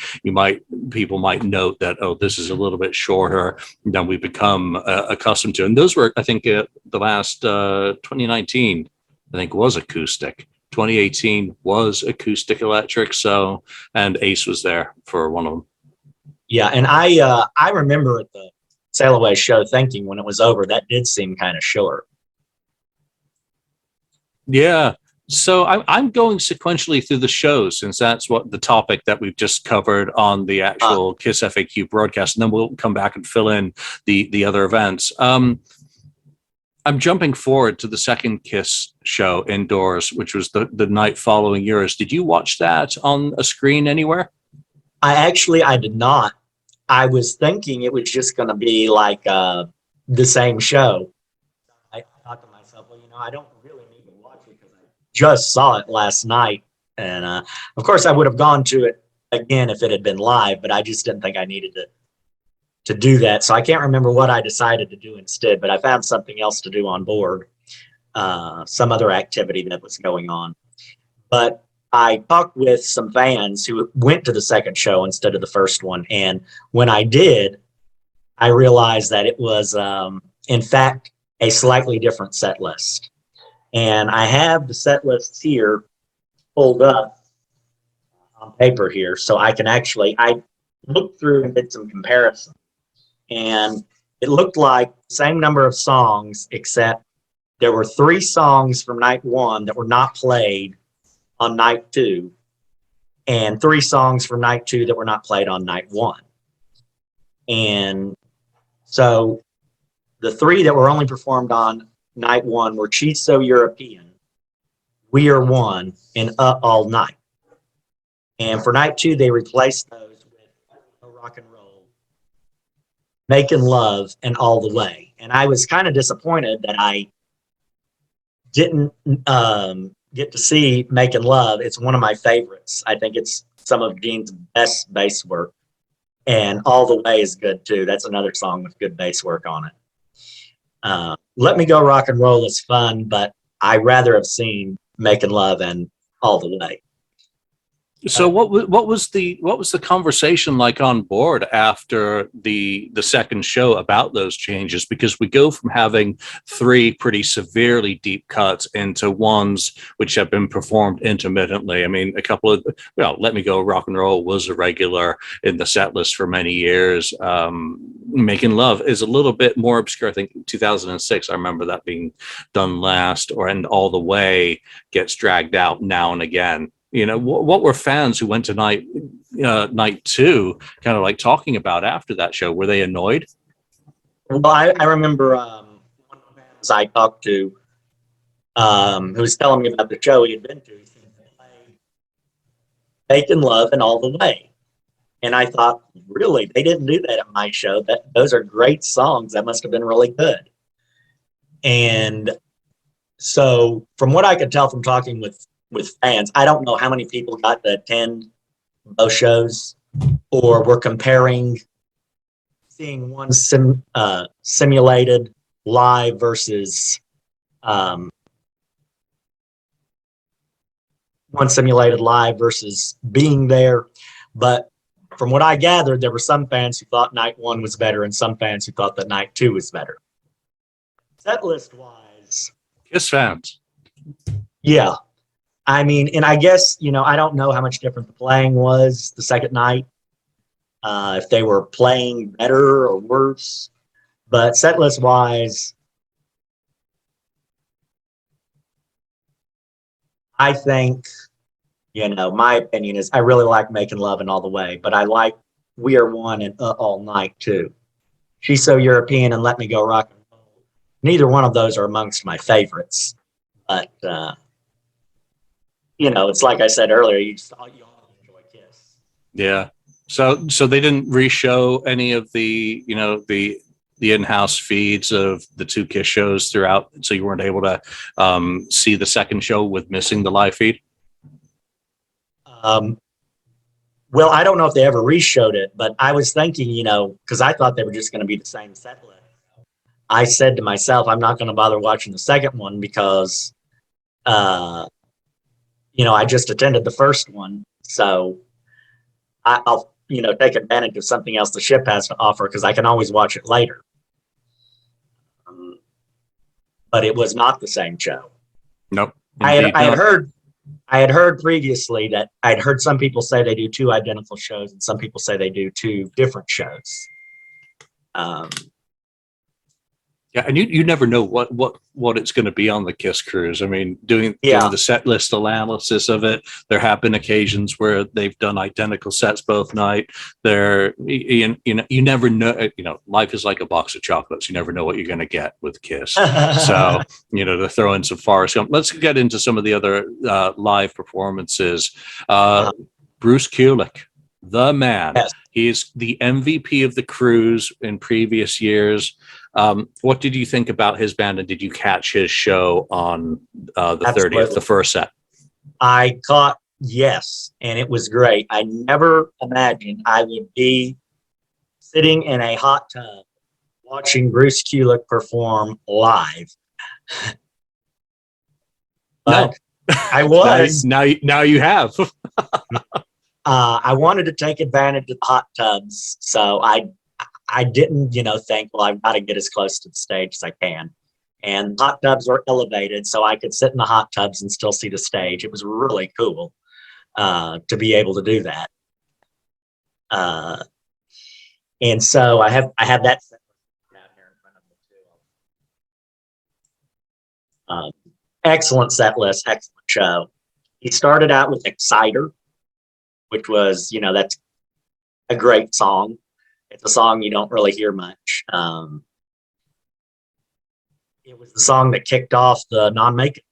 people might note that, this is a little bit shorter than we've become accustomed to. And those were, I think, the last 2019, I think, was acoustic. 2018 was acoustic electric. So, and Ace was there for one of them. Yeah, and I remember at the sail away show thinking when it was over that did seem kind of short. Yeah. So I'm going sequentially through the show since that's what the topic that we've just covered on the actual KISS FAQ broadcast. And then we'll come back and fill in the other events. I'm jumping forward to the second Kiss show indoors, which was the night following yours. Did you watch that on a screen anywhere? I did not. I was thinking it was just going to be like the same show. I thought to myself, well, I don't really need to watch it because I just saw it last night. And of course, I would have gone to it again if it had been live, but I just didn't think I needed to do that. So I can't remember what I decided to do instead, but I found something else to do on board, some other activity that was going on. But I talked with some fans who went to the second show instead of the first one. And when I did, I realized that it was, in fact, a slightly different set list. And I have the set lists here pulled up on paper here. So I looked through and did some comparison. And it looked like the same number of songs, except there were 3 songs from night 1 that were not played on night 2, and 3 songs from night 2 that were not played on night 1. And so the 3 that were only performed on night 1 were She's So European, We Are One, and All Night. And for night 2, they replaced those with Rock and Roll, Making Love, and All the Way. And I was kind of disappointed that I didn't get to see Making Love. It's one of my favorites. I think it's some of Gene's best bass work. And All the Way is good too. That's another song with good bass work on it. Let Me Go Rock and Roll is fun, but I'd rather have seen Making Love and All the Way. So what was the conversation like on board after the second show about those changes? Because we go from having 3 pretty severely deep cuts into ones which have been performed intermittently. I mean, a couple of Let Me Go Rock and Roll was a regular in the set list for many years. Making Love is a little bit more obscure. I think 2006. I remember that being done last. And All the Way gets dragged out now and again. What were fans who went to night 2 kind of like talking about after that show? Were they annoyed? Well, I remember one of the fans I talked to who was telling me about the show he had been to. He said, Making Love and All the Way. And I thought, really? They didn't do that at my show. Those are great songs. That must have been really good. And so from what I could tell from talking with fans, I don't know how many people got to attend both shows or were comparing seeing one simulated live versus one simulated live versus being there. But from what I gathered, there were some fans who thought night 1 was better and some fans who thought that night 2 was better. Set list wise, Kiss fans. Yeah. I mean, and I guess, I don't know how much different the playing was the second night, if they were playing better or worse. But set list wise, I think, my opinion is I really like Making Love and All the Way, but I like We Are One and All Night too. She's So European and Let Me Go Rock and Roll. Neither one of those are amongst my favorites, but it's like I said earlier, you all enjoy Kiss. Yeah. So they didn't re-show any of the in-house feeds of the 2 Kiss shows throughout, so you weren't able to see the second show with missing the live feed? Well, I don't know if they ever re-showed it, but I was thinking, because I thought they were just going to be the same set list. I said to myself, I'm not going to bother watching the second one because I just attended the first one, so I'll, take advantage of something else the ship has to offer because I can always watch it later. But it was not the same show. Nope. I had heard previously that I'd heard some people say they do 2 identical shows and some people say they do 2 different shows. Yeah, and you never know what it's going to be on the KISS cruise. I mean, doing the set list analysis of it, there have been occasions where they've done identical sets both night. You never know. Life is like a box of chocolates. You never know what you're going to get with KISS. So to throw in some Forrest Gump. Let's get into some of the other live performances. Bruce Kulick, the man. Yes. He's the MVP of the cruise in previous years. What did you think about his band, and did you catch his show on the 30th, the first set? I caught, yes, and it was great. I never imagined I would be sitting in a hot tub watching Bruce Kulick perform live. No, I was. now you have. I wanted to take advantage of the hot tubs, so I didn't, think, well, I've got to get as close to the stage as I can. And hot tubs were elevated, so I could sit in the hot tubs and still see the stage. It was really cool to be able to do that. And so I have that set down here in front of me too. Excellent set list, excellent show. He started out with Exciter, which was, that's a great song. It's a song you don't really hear much. It was the song that kicked off the non-make.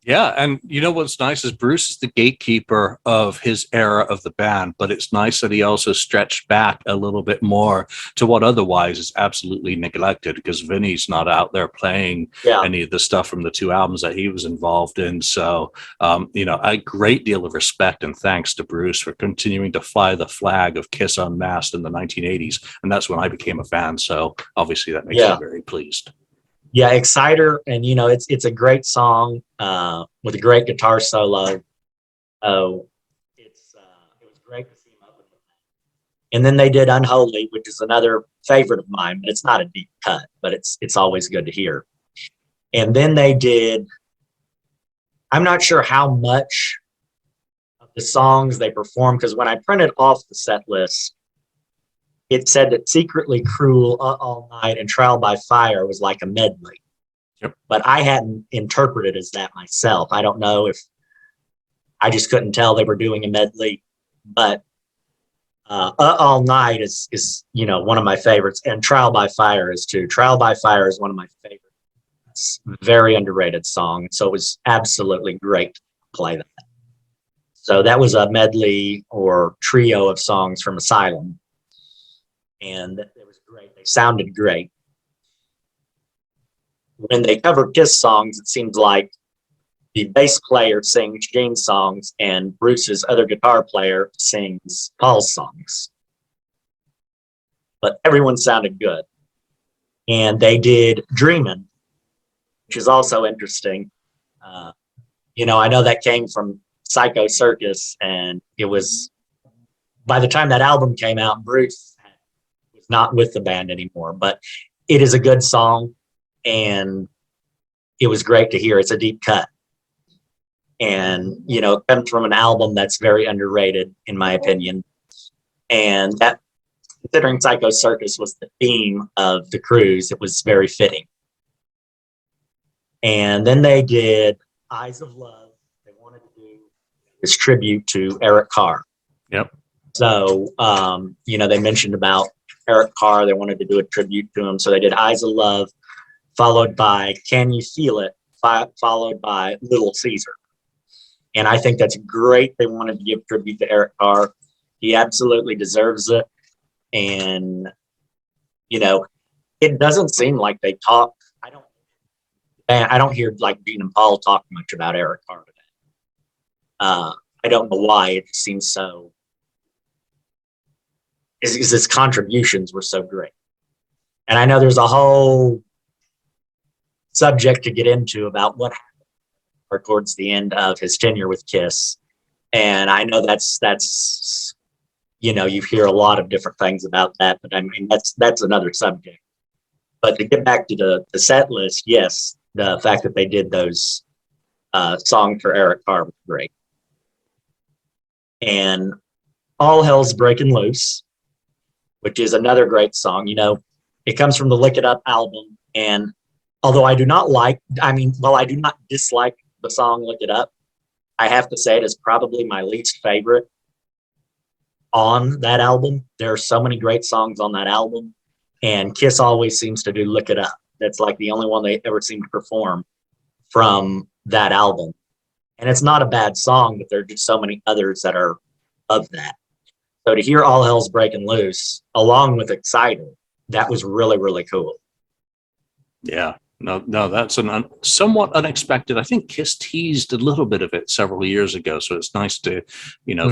Yeah, and what's nice is Bruce is the gatekeeper of his era of the band, but it's nice that he also stretched back a little bit more to what otherwise is absolutely neglected, because Vinny's not out there playing any of the stuff from the two albums that he was involved in. So, a great deal of respect and thanks to Bruce for continuing to fly the flag of KISS Unmasked in the 1980s. And that's when I became a fan. So obviously that makes me very pleased. Yeah, Exciter, and it's a great song with a great guitar solo. Oh, it was great to see him up with that. And then they did Unholy, which is another favorite of mine, but it's not a deep cut, but it's always good to hear. And then they did, I'm not sure how much of the songs they performed, because when I printed off the set list, it said that Secretly Cruel, All Night, and Trial by Fire was like a medley. Yep. But I hadn't interpreted it as that myself. I don't know if I just couldn't tell they were doing a medley. But All Night is one of my favorites, and Trial by Fire is too. Trial by Fire is one of my favorites. It's a very underrated song. So it was absolutely great to play that. So that was a medley or trio of songs from Asylum. And it was great. They sounded great. When they cover KISS songs, it seems like the bass player sings Gene's songs and Bruce's other guitar player sings Paul's songs. But everyone sounded good. And they did Dreamin', which is also interesting. I know that came from Psycho Circus, and it was, by the time that album came out, Bruce not with the band anymore, but it is a good song, and it was great to hear. It's a deep cut, and it comes from an album that's very underrated in my opinion, and that, considering Psycho Circus was the theme of the cruise, it was very fitting. And then they did Eyes of Love. They wanted to do this tribute to Eric Carr. Yep. So they mentioned about Eric Carr. They wanted to do a tribute to him. So they did Eyes of Love, followed by Can You Feel It, followed by Little Caesar. And I think that's great. They wanted to give tribute to Eric Carr. He absolutely deserves it. And, it doesn't seem like they talk. I don't hear like Gene and Paul talk much about Eric Carr today. I don't know why. It just seems so. His contributions were so great. And I know there's a whole subject to get into about what happened towards the end of his tenure with KISS. And I know that's you hear a lot of different things about that, but I mean, that's another subject. But to get back to the set list, yes, the fact that they did those songs for Eric Carr was great. And All Hell's Breaking Loose, which is another great song. It comes from the Lick It Up album. And although I do not dislike the song Lick It Up, I have to say it is probably my least favorite on that album. There are so many great songs on that album, and Kiss always seems to do Lick It Up. That's like the only one they ever seem to perform from that album. And it's not a bad song, but there are just so many others that are of that. So to hear All Hell's Breaking Loose along with Excited, that was really, really cool. Yeah. No, that's somewhat unexpected. I think Kiss teased a little bit of it several years ago, so it's nice to,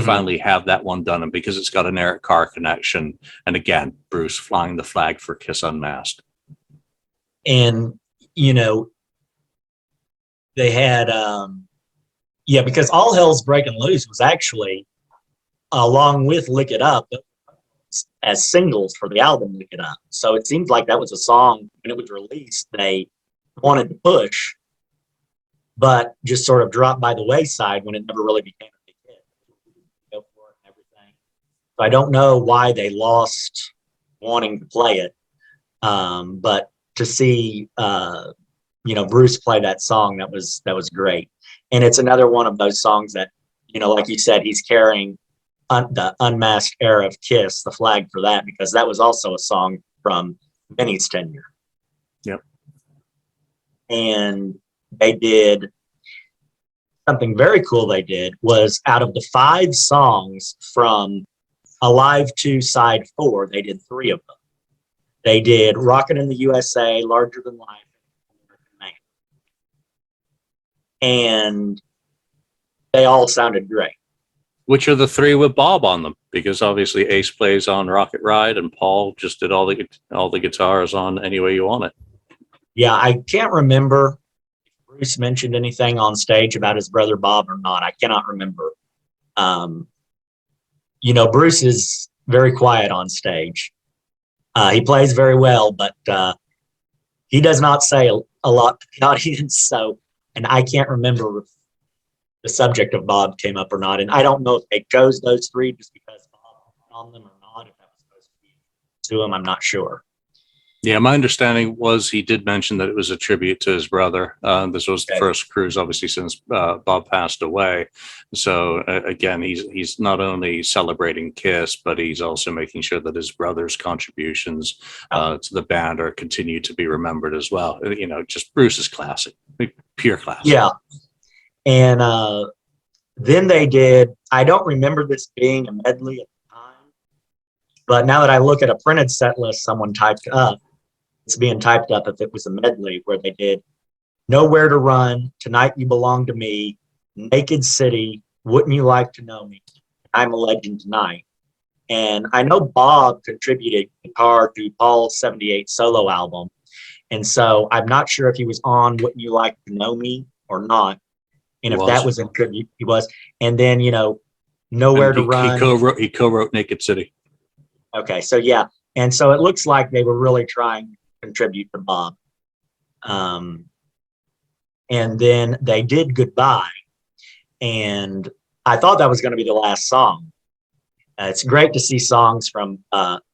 finally have that one done, and because it's got an Eric Carr connection, and again, Bruce flying the flag for Kiss Unmasked. And they had, because All Hell's Breaking Loose was actually along with Lick It Up as singles for the album Lick It Up. So it seems like that was a song when it was released they wanted to push, but just sort of dropped by the wayside when it never really became a big hit. Go for it and everything. So I don't know why they lost wanting to play it, but to see Bruce play that song, that was great. And it's another one of those songs that like you said, he's carrying the unmasked era of Kiss, the flag for that, because that was also a song from Vinny's tenure. Yep. And they did something very cool. They did was, out of the 5 songs from Alive 2 Side 4, they did 3 of them. They did Rockin' in the USA, Larger Than Life, and American Man. And they all sounded great. Which are the 3 with Bob on them? Because obviously Ace plays on Rocket Ride, and Paul just did all the guitars on Any Way You Want It. Yeah, I can't remember if Bruce mentioned anything on stage about his brother Bob or not. I cannot remember. Bruce is very quiet on stage. He plays very well, but he does not say a lot to the audience. So, and I can't remember if the subject of Bob came up or not. And I don't know if they chose those 3 just because Bob was on them or not. If that was supposed to be to him, I'm not sure. Yeah, my understanding was he did mention that it was a tribute to his brother. This was the first cruise, obviously, since Bob passed away. So again, he's not only celebrating Kiss, but he's also making sure that his brother's contributions to the band are continued to be remembered as well. Just Bruce's classic, pure classic. Yeah. And then they did, I don't remember this being a medley at the time, but now that I look at a printed set list someone typed up, it's being typed up if it was a medley, where they did Nowhere to Run, Tonight You Belong to Me, Naked City, Wouldn't You Like to Know Me, I'm a Legend Tonight. And I know Bob contributed guitar to Paul's 78 solo album. And so I'm not sure if he was on Wouldn't You Like to Know Me or not. And if that was in tribute, he was. And then, Nowhere to Run. He co-wrote Naked City. Okay, so yeah. And so it looks like they were really trying to contribute to Bob. And then they did Goodbye. And I thought that was going to be the last song. It's great to see songs from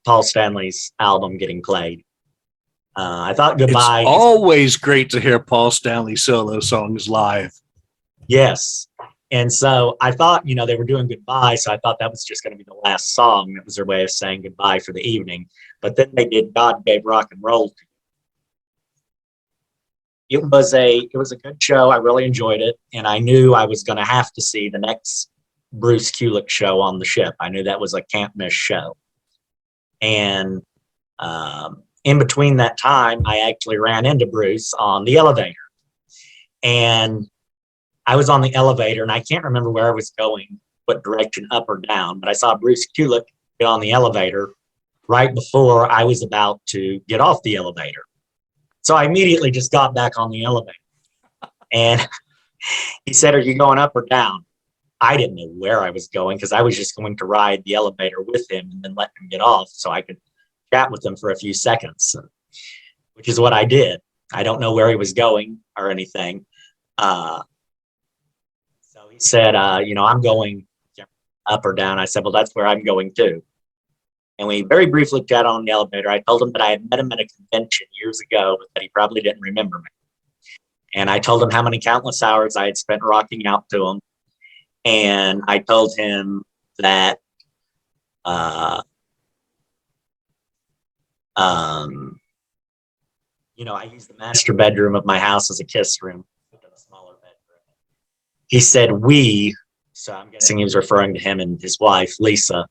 Paul Stanley's album getting played. I thought Goodbye. It's always great to hear Paul Stanley solo songs live. Yes. And so I thought, they were doing Goodbye. So I thought that was just going to be the last song. That was their way of saying goodbye for the evening. But then they did God Gave Rock and Roll. It was a good show. I really enjoyed it. And I knew I was going to have to see the next Bruce Kulick show on the ship. I knew that was a can't miss show. And in between that time, I actually ran into Bruce on the elevator. And I was on the elevator, and I can't remember where I was going, what direction, up or down, but I saw Bruce Kulick get on the elevator right before I was about to get off the elevator. So I immediately just got back on the elevator. And he said, "Are you going up or down?" I didn't know where I was going, because I was just going to ride the elevator with him and then let him get off so I could chat with him for a few seconds, which is what I did. I don't know where he was going or anything. So he said, I'm going up or down. I said, well, that's where I'm going too. And we very briefly got on the elevator. I told him that I had met him at a convention years ago, but that he probably didn't remember me. And I told him how many countless hours I had spent rocking out to him. And I told him that I use the master bedroom of my house as a kiss room, a smaller bedroom. He said we, so I'm guessing he was referring to him and his wife, Lisa.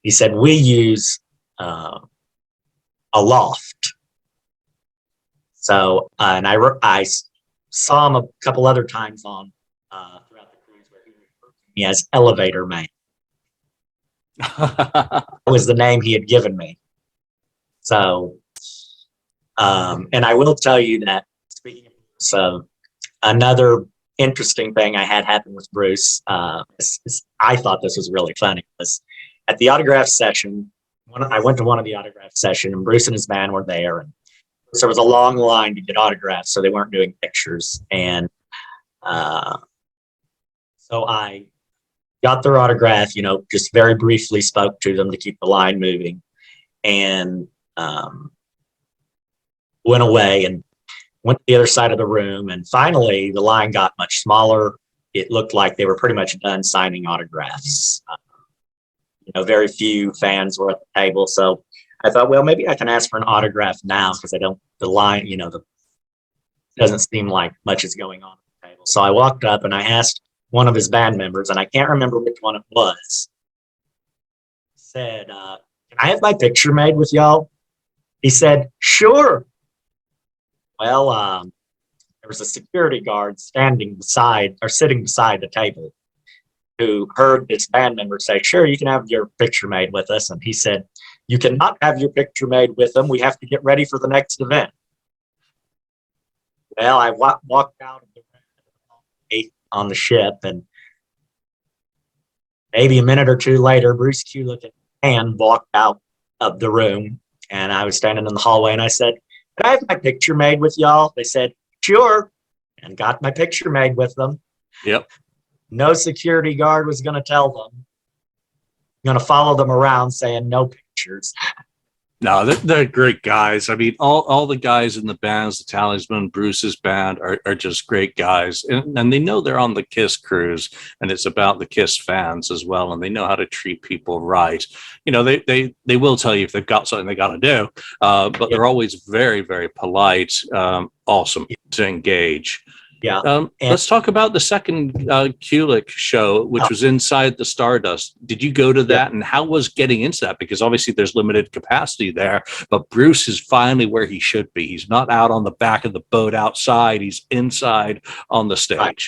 He said we use a loft. So, and I saw him a couple other times on throughout the cruise where he referred to me as Elevator Man. That was the name he had given me. So, and I will tell you that, speaking of Bruce, another interesting thing I had happen with Bruce, I thought this was really funny, was at the autograph session, I went to one of the autograph sessions, and Bruce and his band were there, and there was a long line to get autographs, so they weren't doing pictures. And so I got their autograph, just very briefly spoke to them to keep the line moving, and went away and went to the other side of the room. And finally, the line got much smaller. It looked like they were pretty much done signing autographs. Very few fans were at the table. So I thought, well, maybe I can ask for an autograph now, because the line, doesn't seem like much is going on at the table. So I walked up and I asked one of his band members, and I can't remember which one it was, said, can I have my picture made with y'all? He said, sure. Well, there was a security guard sitting beside the table, who heard this band member say, sure, you can have your picture made with us. And he said, you cannot have your picture made with them. We have to get ready for the next event. Well, I walked out of the room on the ship, and maybe a minute or two later, Bruce Kulick and walked out of the room, and I was standing in the hallway, and I said, can I have my picture made with y'all? They said, sure, and got my picture made with them. Yep. No security guard was going to tell them, going to follow them around saying no pictures. No, they're great guys. I mean, all the guys in the bands, the Talisman, Bruce's band, are just great guys. And they know they're on the KISS cruise, and it's about the KISS fans as well, and they know how to treat people right. They will tell you if they've got something they got to do, but they're always very, very polite, awesome to engage. Yeah. Let's talk about the second Kulick show, which was inside the Stardust. Did you go to that, and how was getting into that? Because obviously there's limited capacity there, but Bruce is finally where he should be. He's not out on the back of the boat outside. He's inside on the stage. Right.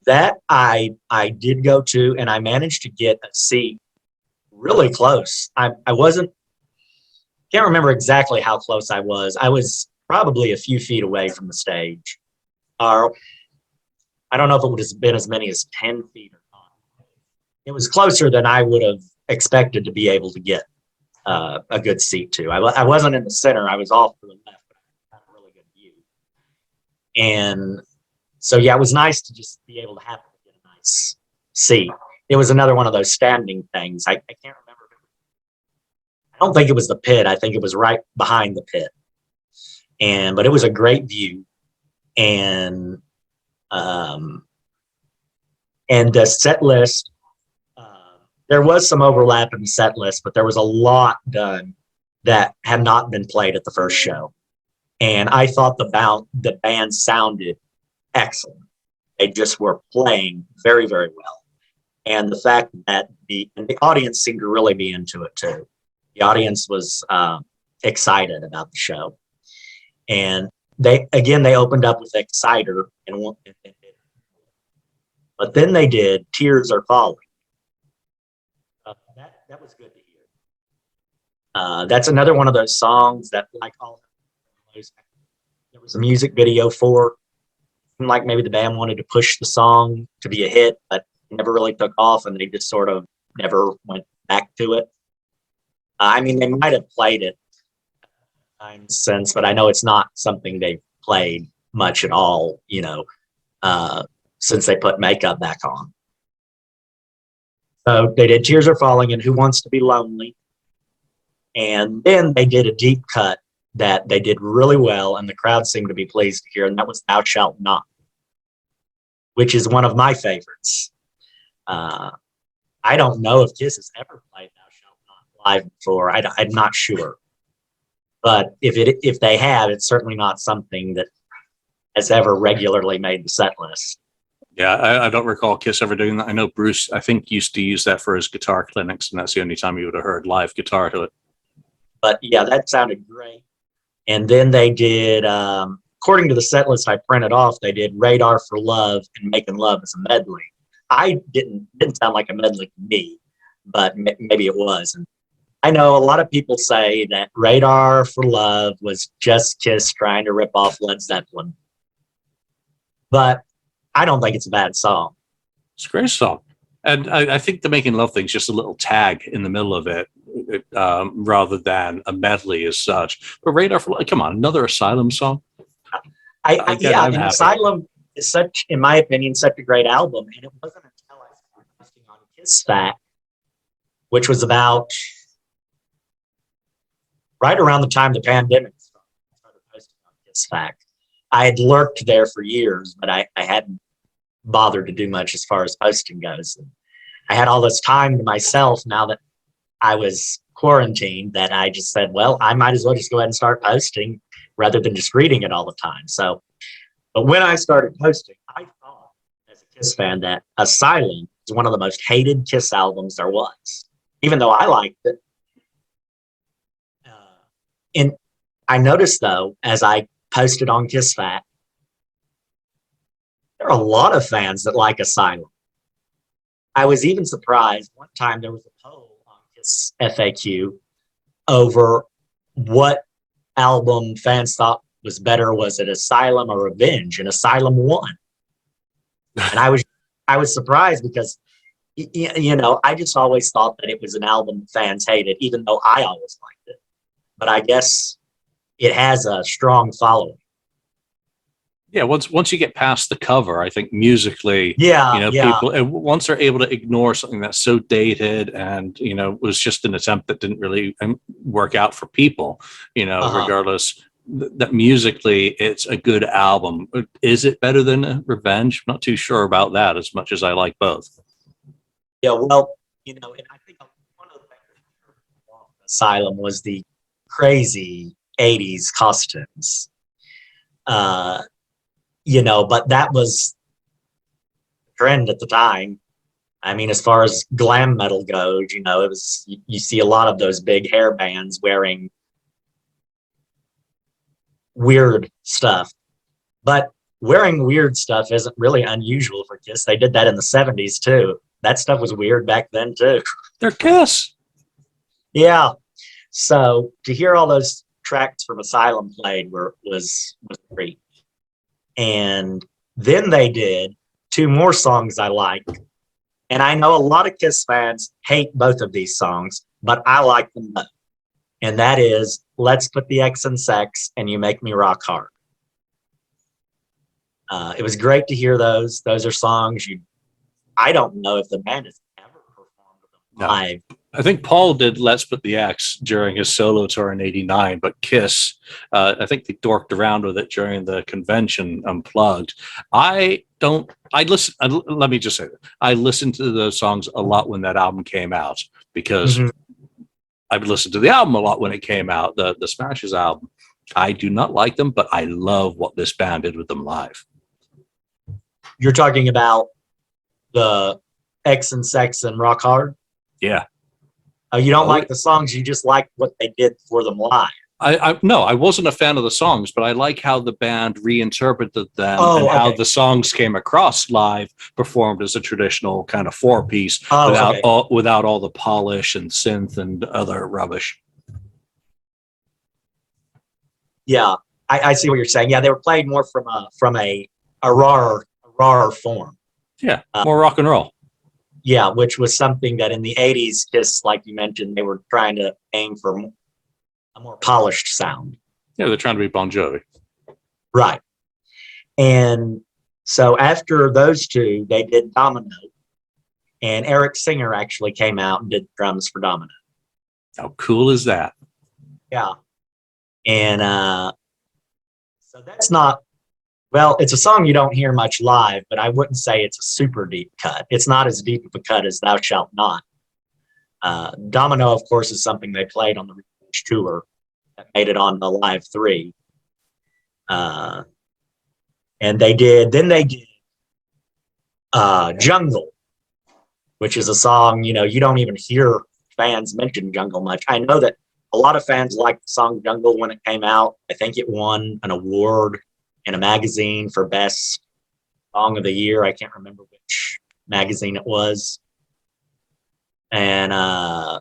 That I did go to, and I managed to get a seat really close. I can't remember exactly how close I was. I was probably a few feet away from the stage. I don't know if it would have been as many as 10 feet or not. It was closer than I would have expected to be able to get a good seat to. I wasn't in the center. I was off to the left, but I had a really good view. And so, it was nice to just be able to happen to get a nice seat. It was another one of those standing things. I can't remember. I don't think it was the pit. I think it was right behind the pit. But it was a great view. And the set list, there was some overlap in the set list, but there was a lot done that had not been played at the first show. And I thought the band sounded excellent. They just were playing very, very well. And the fact that the audience seemed to really be into it too. The audience was excited about the show. And they opened up with Exciter, but then they did Tears Are Falling. That was good to hear. That's another one of those songs that, like all there was a music video for. Like maybe the band wanted to push the song to be a hit, but it never really took off, and they just sort of never went back to it. They might have played it since, but I know it's not something they've played much at all, since they put makeup back on. So they did Tears Are Falling and Who Wants to Be Lonely. And then they did a deep cut that they did really well, and the crowd seemed to be pleased to hear, and that was Thou Shalt Not, which is one of my favorites. I don't know if KISS has ever played Thou Shalt Not live before. I'm not sure. But if they have, it's certainly not something that has ever regularly made the set list. Yeah, I don't recall KISS ever doing that. I know Bruce, I think, used to use that for his guitar clinics, and that's the only time you would have heard live guitar to it. But yeah, that sounded great. And then they did, according to the set list I printed off, they did Radar for Love and Making Love as a medley. I didn't sound like a medley to me, but maybe it was. And I know a lot of people say that Radar for Love was just KISS trying to rip off Led Zeppelin. But I don't think it's a bad song. It's a great song. And I think the Making Love thing's just a little tag in the middle of it, rather than a medley as such. But Radar for Love, come on, another Asylum song? Yeah, and Asylum is such, in my opinion, such a great album. And it wasn't until I started posting on KissFAQ, which was about right around the time the pandemic started, I started posting on KissFAQ. I had lurked there for years, but I hadn't bothered to do much as far as posting goes. And I had all this time to myself now that I was quarantined that I just said, well, I might as well just go ahead and start posting rather than just reading it all the time. So, but when I started posting, I thought as a KISS fan that Asylum is one of the most hated KISS albums there was, even though I liked it. And I noticed, though, as I posted on KissFAQ, there are a lot of fans that like Asylum. I was even surprised one time there was a poll on KissFAQ over what album fans thought was better. Was it Asylum or Revenge? And Asylum won. And I was surprised because, you know, I just always thought that it was an album fans hated, even though I always liked it. But I guess it has a strong following. Yeah, once you get past the cover, I think musically, yeah. people, once they're able to ignore something that's so dated and, was just an attempt that didn't really work out for people, regardless, that musically it's a good album. Is it better than Revenge? I'm not too sure about that, as much as I like both. Yeah, well, and I think one of the things Asylum was the crazy 80s costumes. But that was trend at the time. I mean, as far as glam metal goes, it was, you see a lot of those big hair bands wearing weird stuff. But wearing weird stuff isn't really unusual for KISS. They did that in the 70s too. That stuff was weird back then too. They're KISS. Yeah. So to hear all those tracks from Asylum played was great. And then they did two more songs I like. And I know a lot of KISS fans hate both of these songs, but I like them both. And that is Let's Put the X in Sex and You Make Me Rock Hard. It was great to hear those. Those are songs I don't know if the band has ever performed them live. I think Paul did Let's Put the X during his solo tour in '89, but KISS, I think they dorked around with it during the convention Unplugged. Let me just say that. I listened to those songs a lot when that album came out because I would listen to the album a lot when it came out, the Smashes album. I do not like them, but I love what this band did with them live. You're talking about the X and Sex and Rock Hard? Yeah. You don't like the songs, you just like what they did for them live. No, I wasn't a fan of the songs, but I like how the band reinterpreted them how the songs came across live, performed as a traditional kind of 4-piece without all the polish and synth and other rubbish. Yeah, I see what you're saying. Yeah, they were played more from a raw form. Yeah, more rock and roll. Yeah, which was something that in the 80s, KISS, like you mentioned, they were trying to aim for a more polished sound. Yeah, they're trying to be Bon Jovi. Right. And so after those two, they did Domino. And Eric Singer actually came out and did drums for Domino. How cool is that? Yeah. And so that's not, well, it's a song you don't hear much live, but I wouldn't say it's a super deep cut. It's not as deep of a cut as Thou Shalt Not. Domino, of course, is something they played on the Revenge tour that made it on the Live 3. And they did Jungle, which is a song, you don't even hear fans mention Jungle much. I know that a lot of fans liked the song Jungle when it came out. I think it won an award in a magazine for Best Song of the Year. I can't remember which magazine it was. And I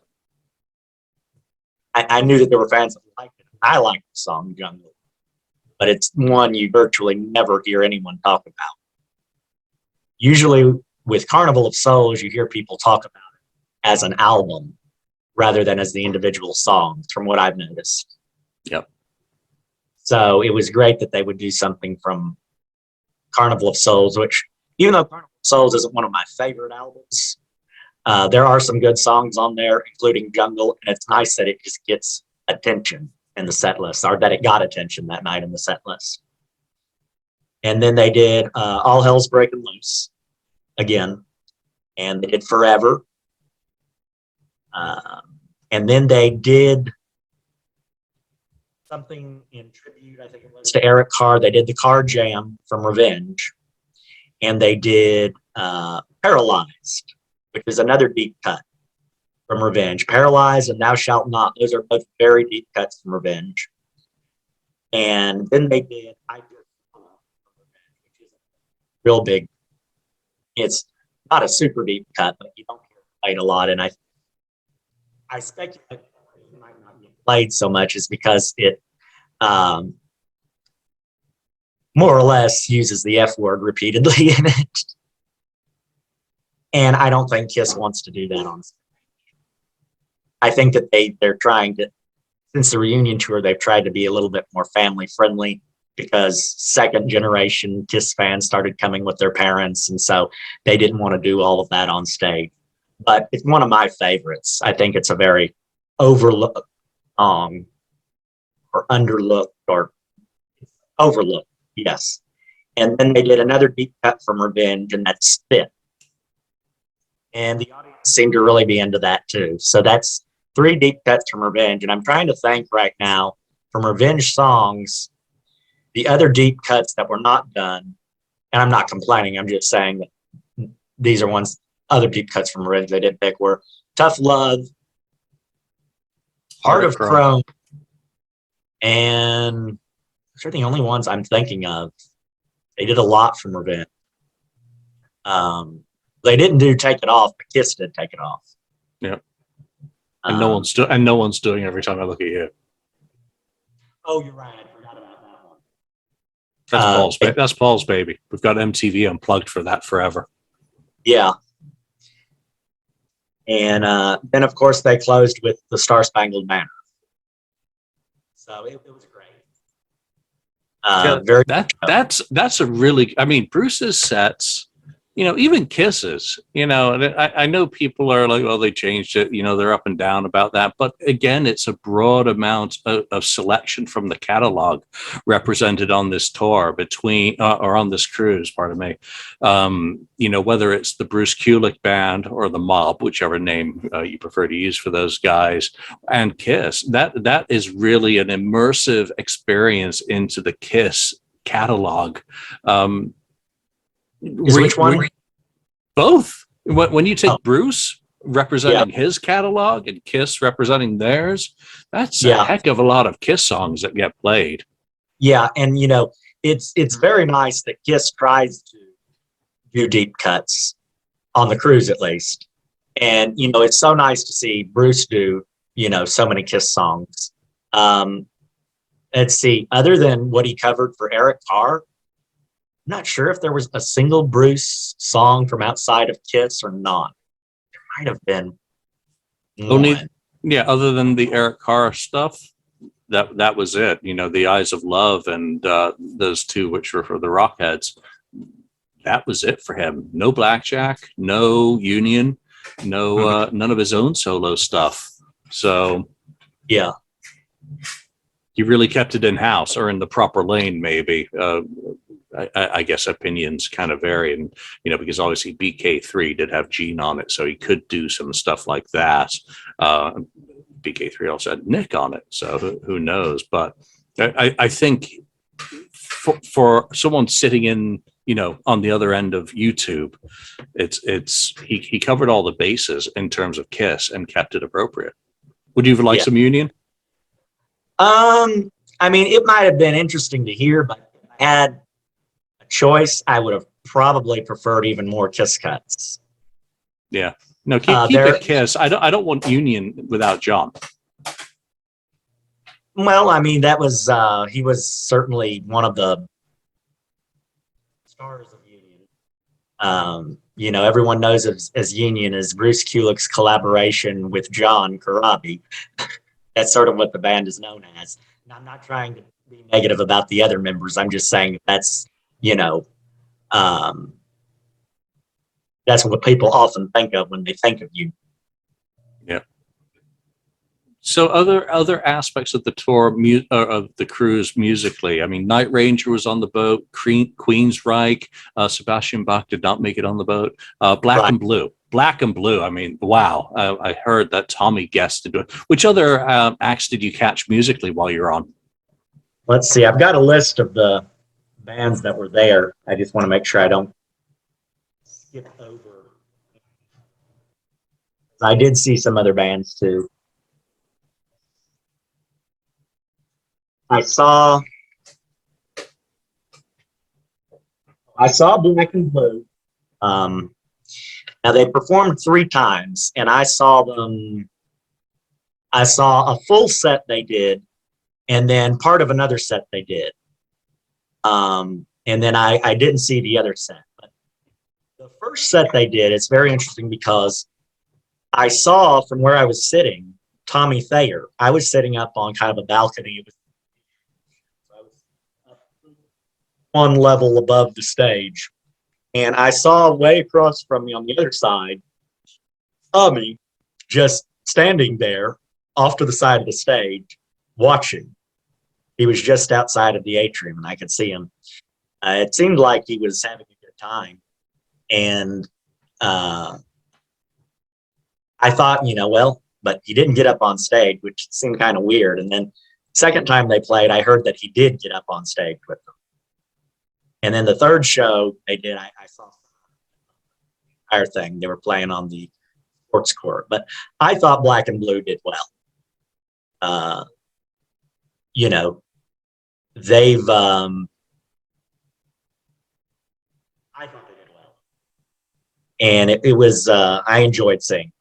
knew that there were fans that liked it. I like the song Jungle, but it's one you virtually never hear anyone talk about. Usually with Carnival of Souls, you hear people talk about it as an album rather than as the individual songs, from what I've noticed. Yep. So it was great that they would do something from Carnival of Souls, which, even though Carnival of Souls isn't one of my favorite albums, there are some good songs on there, including Jungle, and it's nice that it just gets attention in the set list, or that it got attention that night in the set list. And then they did All Hell's Breaking Loose again, and they did Forever. And then they did something in tribute, I think it was, to Eric Carr. They did the Carr Jam from Revenge, and they did Paralyzed, which is another deep cut from Revenge. Paralyzed and Thou Shalt Not, those are both very deep cuts from Revenge. And then they did I Just Follow from Revenge, which is real big. It's not a super deep cut, but you don't hear it played a lot. And I speculate it might not get played so much is because it more or less uses the F word repeatedly in it. And I don't think KISS wants to do that on stage. I think that they're trying to, since the reunion tour, they've tried to be a little bit more family friendly, because second generation KISS fans started coming with their parents. And so they didn't want to do all of that on stage. But it's one of my favorites. I think it's a very overlooked song, or underlooked, or overlooked, yes. And then they did another deep cut from Revenge, and that's Spit. And the audience seemed to really be into that too. So that's 3 deep cuts from Revenge. And I'm trying to think right now, from Revenge songs, the other deep cuts that were not done, and I'm not complaining, I'm just saying that these are ones, other deep cuts from Revenge they did pick, were Tough Love, Heart of Chrome, and those are the only ones I'm thinking of. They did a lot from Revenge. They didn't do Take It Off, but KISS did Take It Off. Yeah. And no one's doing Every Time I Look at You. Oh, you're right. I forgot about that one. That's Paul's baby. We've got MTV Unplugged for that forever. Yeah. And then, of course, they closed with the Star Spangled Banner. So it was great. That's a really, I mean, Bruce's sets, even Kiss's, and I know people are like, well, they changed it, they're up and down about that. But again, it's a broad amount of selection from the catalog represented on this tour or on this cruise, pardon me. Whether it's the Bruce Kulick Band or the Mob, whichever name you prefer to use for those guys, and KISS, that is really an immersive experience into the KISS catalog. Which one? Both. When you take Bruce representing his catalog and KISS representing theirs, that's a heck of a lot of KISS songs that get played. Yeah, and it's very nice that KISS tries to do deep cuts on the cruise, at least. And it's so nice to see Bruce do so many KISS songs. Let's see, other than what he covered for Eric Carr, I'm not sure if there was a single Bruce song from outside of KISS or not. There might have been one. Other than the Eric Carr stuff, that was it. The Eyes of Love and those two, which were for the Rockheads. That was it for him. No Blackjack, no Union, no none of his own solo stuff. So Yeah. you really kept it in house or in the proper lane, maybe. I guess opinions kind of vary, and because obviously BK3 did have Gene on it, so he could do some stuff like that. BK3 also had Nick on it, so who knows? But I think for someone sitting in, on the other end of YouTube, he covered all the bases in terms of KISS and kept it appropriate. Would you like some Union? I mean, it might have been interesting to hear, but if I had a choice, I would have probably preferred even more KISS cuts. Yeah. No, keep it KISS. I don't want Union without John. Well, I mean, that was he was certainly one of the stars of Union. Everyone knows as Union as Bruce Kulick's collaboration with John Karabi. That's sort of what the band is known as. And I'm not trying to be negative about the other members. I'm just saying that's what people often think of when they think of you. Yeah. So other aspects of the tour, of the cruise musically. I mean, Night Ranger was on the boat. Queensryche, Sebastian Bach did not make it on the boat. Black and Blue. Black and Blue. I mean, wow. I heard that Tommy guested. Which other acts did you catch musically while you're on? Let's see. I've got a list of the bands that were there. I just want to make sure I don't skip over. I did see some other bands too. I saw Black and Blue. Now they performed 3 times, and I saw them. I saw a full set they did, and then part of another set they did. And then I didn't see the other set. But the first set they did, it's very interesting because I saw from where I was sitting Tommy Thayer. I was sitting up on kind of a balcony. It was one level above the stage. And I saw way across from me on the other side, Tommy just standing there off to the side of the stage watching. He was just outside of the atrium and I could see him. It seemed like he was having a good time. And I thought, but he didn't get up on stage, which seemed kind of weird. And then second time they played, I heard that he did get up on stage with them. And then the third show they did, I saw the entire thing. They were playing on the sports court. But I thought Black and Blue did well. They've I thought they did well. And it was I enjoyed seeing.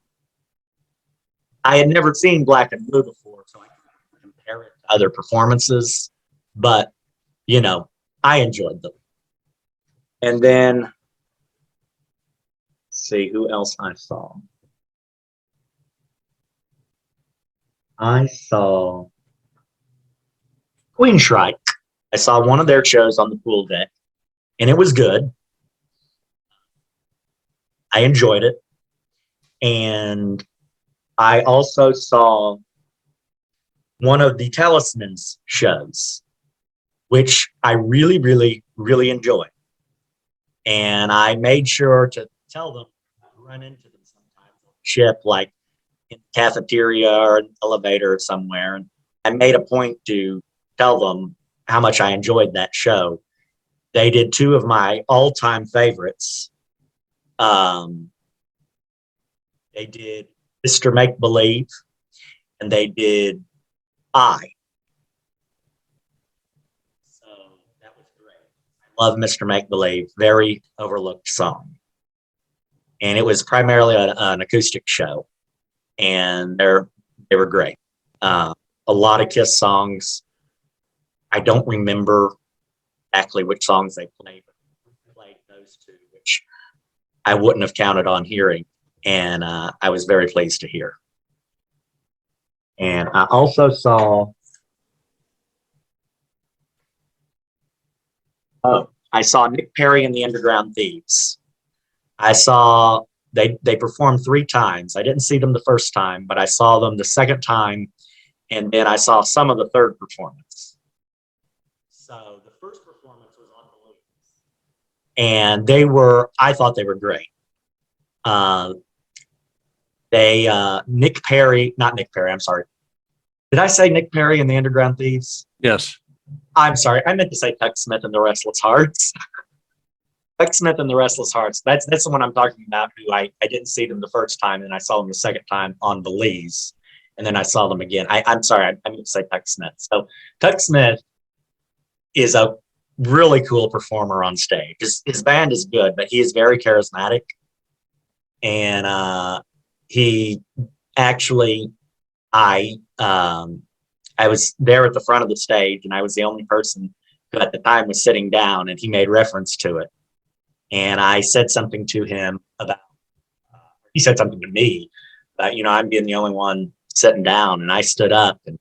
I had never seen Black and Blue before, so I can't compare it to other performances. But, I enjoyed them. And then, let's see who else I saw. I saw Queensryche. I saw one of their shows on the pool deck, and it was good. I enjoyed it. And I also saw one of the Talisman's shows, which I really, really, really enjoyed. And I made sure to tell them, run into them sometimes on the ship, like in the cafeteria or an elevator or somewhere. And I made a point to tell them how much I enjoyed that show. They did 2 of my all-time favorites. They did Mr. Make Believe, and they did I. So that was great. I love Mr. Make Believe, very overlooked song. And it was primarily an acoustic show, and they were great. A lot of KISS songs. I don't remember exactly which songs they played, but they played those 2, which I wouldn't have counted on hearing. And I was very pleased to hear. And I also saw, I saw Nick Perry and the Underground Thieves. I saw They performed 3 times. I didn't see them the first time, but I saw them the second time, and then I saw some of the third performance. So the first performance was Unholy, and I thought they were great. Not Nick Perry, I'm sorry. Did I say Nick Perry and the Underground Thieves? Yes. I'm sorry, I meant to say Tuck Smith and the Restless Hearts. Tuck Smith and the Restless Hearts. That's the one I'm talking about, who I didn't see them the first time, and I saw them the second time on Belize, and then I saw them again. I'm sorry, I meant to say Tuck Smith. So Tuck Smith is a really cool performer on stage. His band is good, but he is very charismatic. And he actually, I was there at the front of the stage, and I was the only person who at the time was sitting down, and he made reference to it. And I said something to him about, he said something to me about, I'm being the only one sitting down, and I stood up, and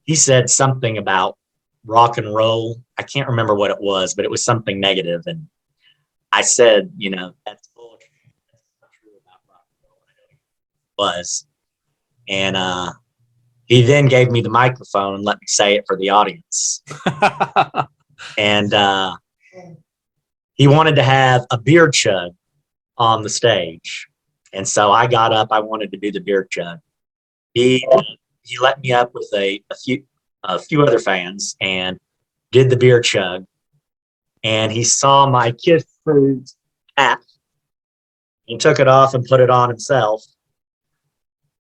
he said something about rock and roll. I can't remember what it was, but it was something negative. And I said, that's bullshit. That's not true about rock and roll. I know it was. And he then gave me the microphone and let me say it for the audience. And he wanted to have a beer chug on the stage. And so I got up. I wanted to do the beer chug. He let me up with a few other fans and did the beer chug. And he saw my KISS Kruise hat. He took it off and put it on himself.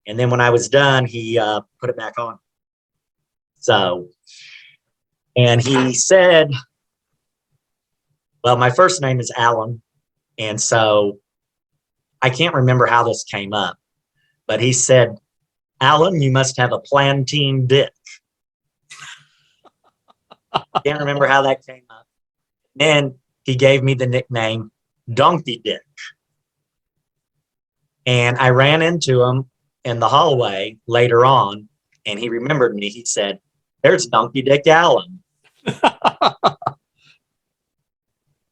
And then when I was done, he put it back on. So, and he said, well, my first name is Alan. And so I can't remember how this came up, but he said, Alan, you must have a plantain dick. Can't remember how that came up. Then he gave me the nickname Donkey Dick. And I ran into him in the hallway later on, and he remembered me. He said, there's Donkey Dick Allen.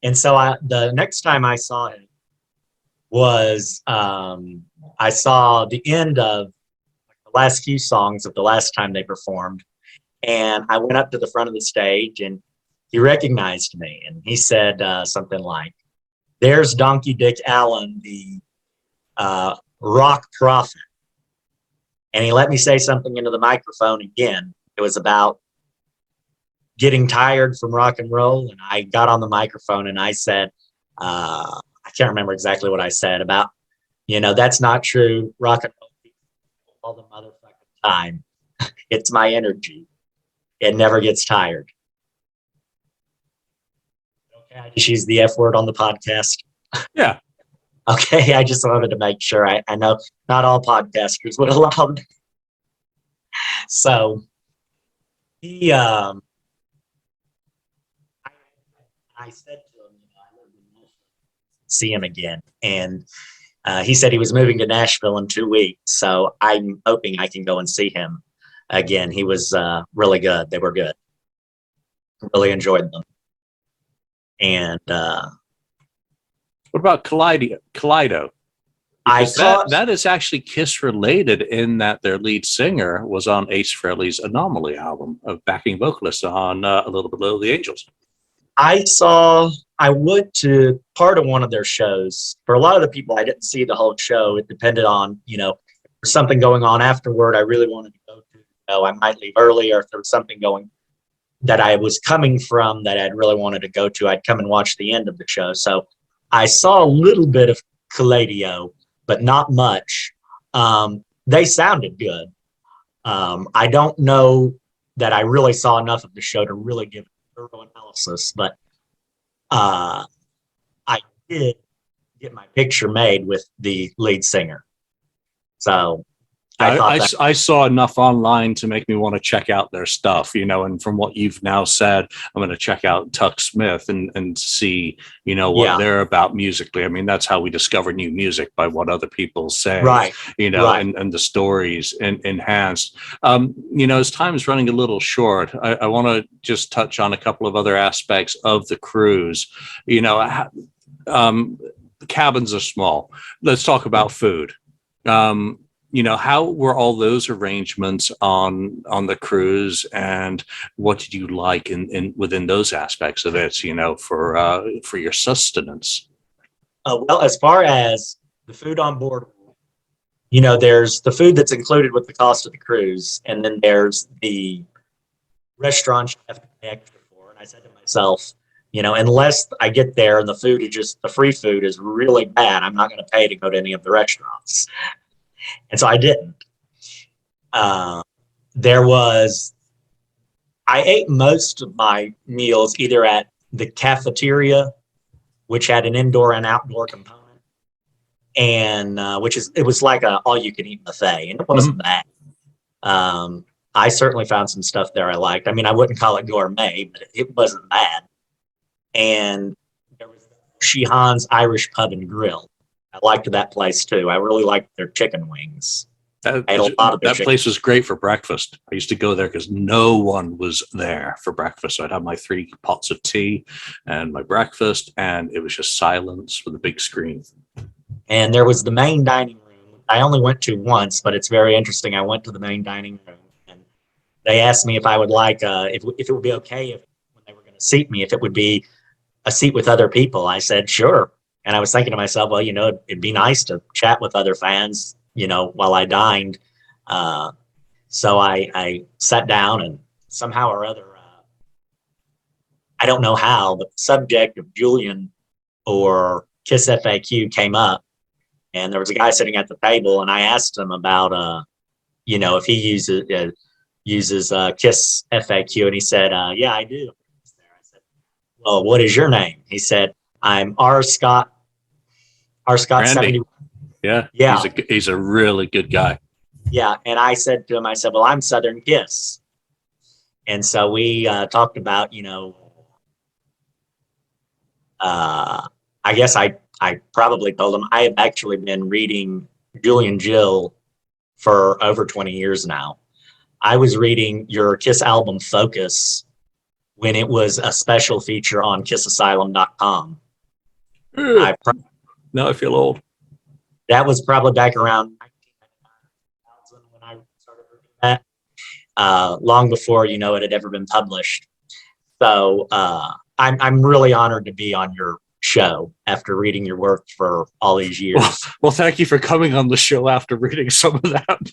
And so the next time I saw him was I saw the end of the last few songs of the last time they performed. And I went up to the front of the stage, and he recognized me. And he said something like, there's Donkey Dick Allen, the rock prophet. And he let me say something into the microphone again. It was about getting tired from rock and roll. And I got on the microphone and I said, I can't remember exactly what I said about, that's not true. Rock and roll all the motherfucking time. It's my energy. It never gets tired. Okay, I just used the F word on the podcast. Yeah. Okay, I just wanted to make sure. I know not all podcasters would allow me. So he, I said to him, I lived in Nashville, see him again. And he said he was moving to Nashville in 2 weeks. So I'm hoping I can go and see him again. He was really good. They were good. Really enjoyed them. And what about Kaleido? That is actually KISS related in that their lead singer was on Ace Frehley's Anomaly album of backing vocalist on A Little Below the Angels. I went to part of one of their shows. For a lot of the people, I didn't see the whole show. It depended on, if there's something going on afterward I really wanted to go to. I might leave early, or if there was something going that I was coming from that I'd really wanted to go to, I'd come and watch the end of the show. So I saw a little bit of Kaleido, but not much. They sounded good. I don't know that I really saw enough of the show to really give a thorough analysis, but I did get my picture made with the lead singer. So I saw enough online to make me want to check out their stuff, and from what you've now said, I'm going to check out Tuck Smith and see, what they're about musically. I mean, that's how we discover new music, by what other people say, right? And the stories enhanced. As time is running a little short, I want to just touch on a couple of other aspects of the cruise. cabins are small. Let's talk about food. How were all those arrangements on the cruise, and what did you like in within those aspects of it, for your sustenance? Well, as far as the food on board, there's the food that's included with the cost of the cruise, and then there's the restaurant you have to pay extra for. And I said to myself, unless I get there and the free food is really bad, I'm not going to pay to go to any of the restaurants. And so I didn't. I ate most of my meals either at the cafeteria, which had an indoor and outdoor component, and it was like a all-you-can-eat buffet, and it wasn't bad. I certainly found some stuff there I liked. I mean, I wouldn't call it gourmet, but it wasn't bad. And there was Sheehan's Irish Pub and Grill. I liked that place too. I really liked their chicken wings. That place was great for breakfast. I used to go there because no one was there for breakfast. So I'd have my 3 pots of tea and my breakfast, and it was just silence with a big screen. And there was the main dining room. I only went to once, but it's very interesting. I went to the main dining room, and they asked me if I would like, if it would be okay when they were going to seat me, if it would be a seat with other people. I said, sure. And I was thinking to myself, well, it'd be nice to chat with other fans, while I dined. So I sat down, and somehow or other, I don't know how, but the subject of Julian or KissFAQ came up, and there was a guy sitting at the table, and I asked him about, if he uses KissFAQ, and he said, yeah, I do. I said, well, what is your name? He said, I'm R. Scott 71. Yeah. He's a really good guy. Yeah. And I said to him, well, I'm Southern Kiss. And so we talked about, I guess I probably told him I have actually been reading Julian Jill for over 20 years now. I was reading your Kiss album Focus when it was a special feature on kissasylum.com. Now I feel old. That was probably back around 1999 when I started reading that, long before, it had ever been published. So I'm really honored to be on your show after reading your work for all these years. Well, thank you for coming on the show after reading some of that.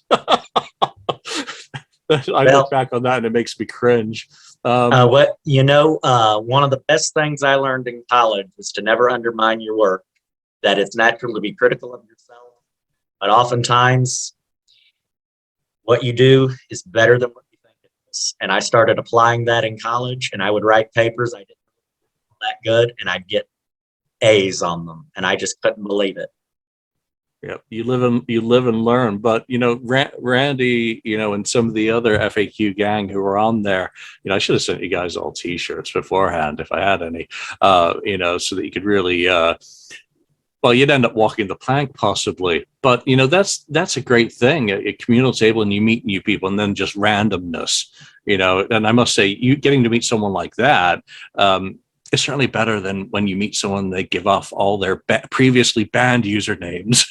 I look back on that and it makes me cringe. One of the best things I learned in college was to never undermine your work, that it's natural to be critical of yourself, but oftentimes what you do is better than what you think it is. And I started applying that in college, and I would write papers I didn't know that good, and I'd get A's on them, and I just couldn't believe it. Yeah, you live and learn. But Randy, and some of the other FAQ gang who were on there, I should have sent you guys all T-shirts beforehand if I had any, so that you could really, you'd end up walking the plank possibly. But that's a great thing, a communal table, and you meet new people, and then just randomness, And I must say, you getting to meet someone like that. It's certainly better than when you meet someone, they give off all their previously banned usernames.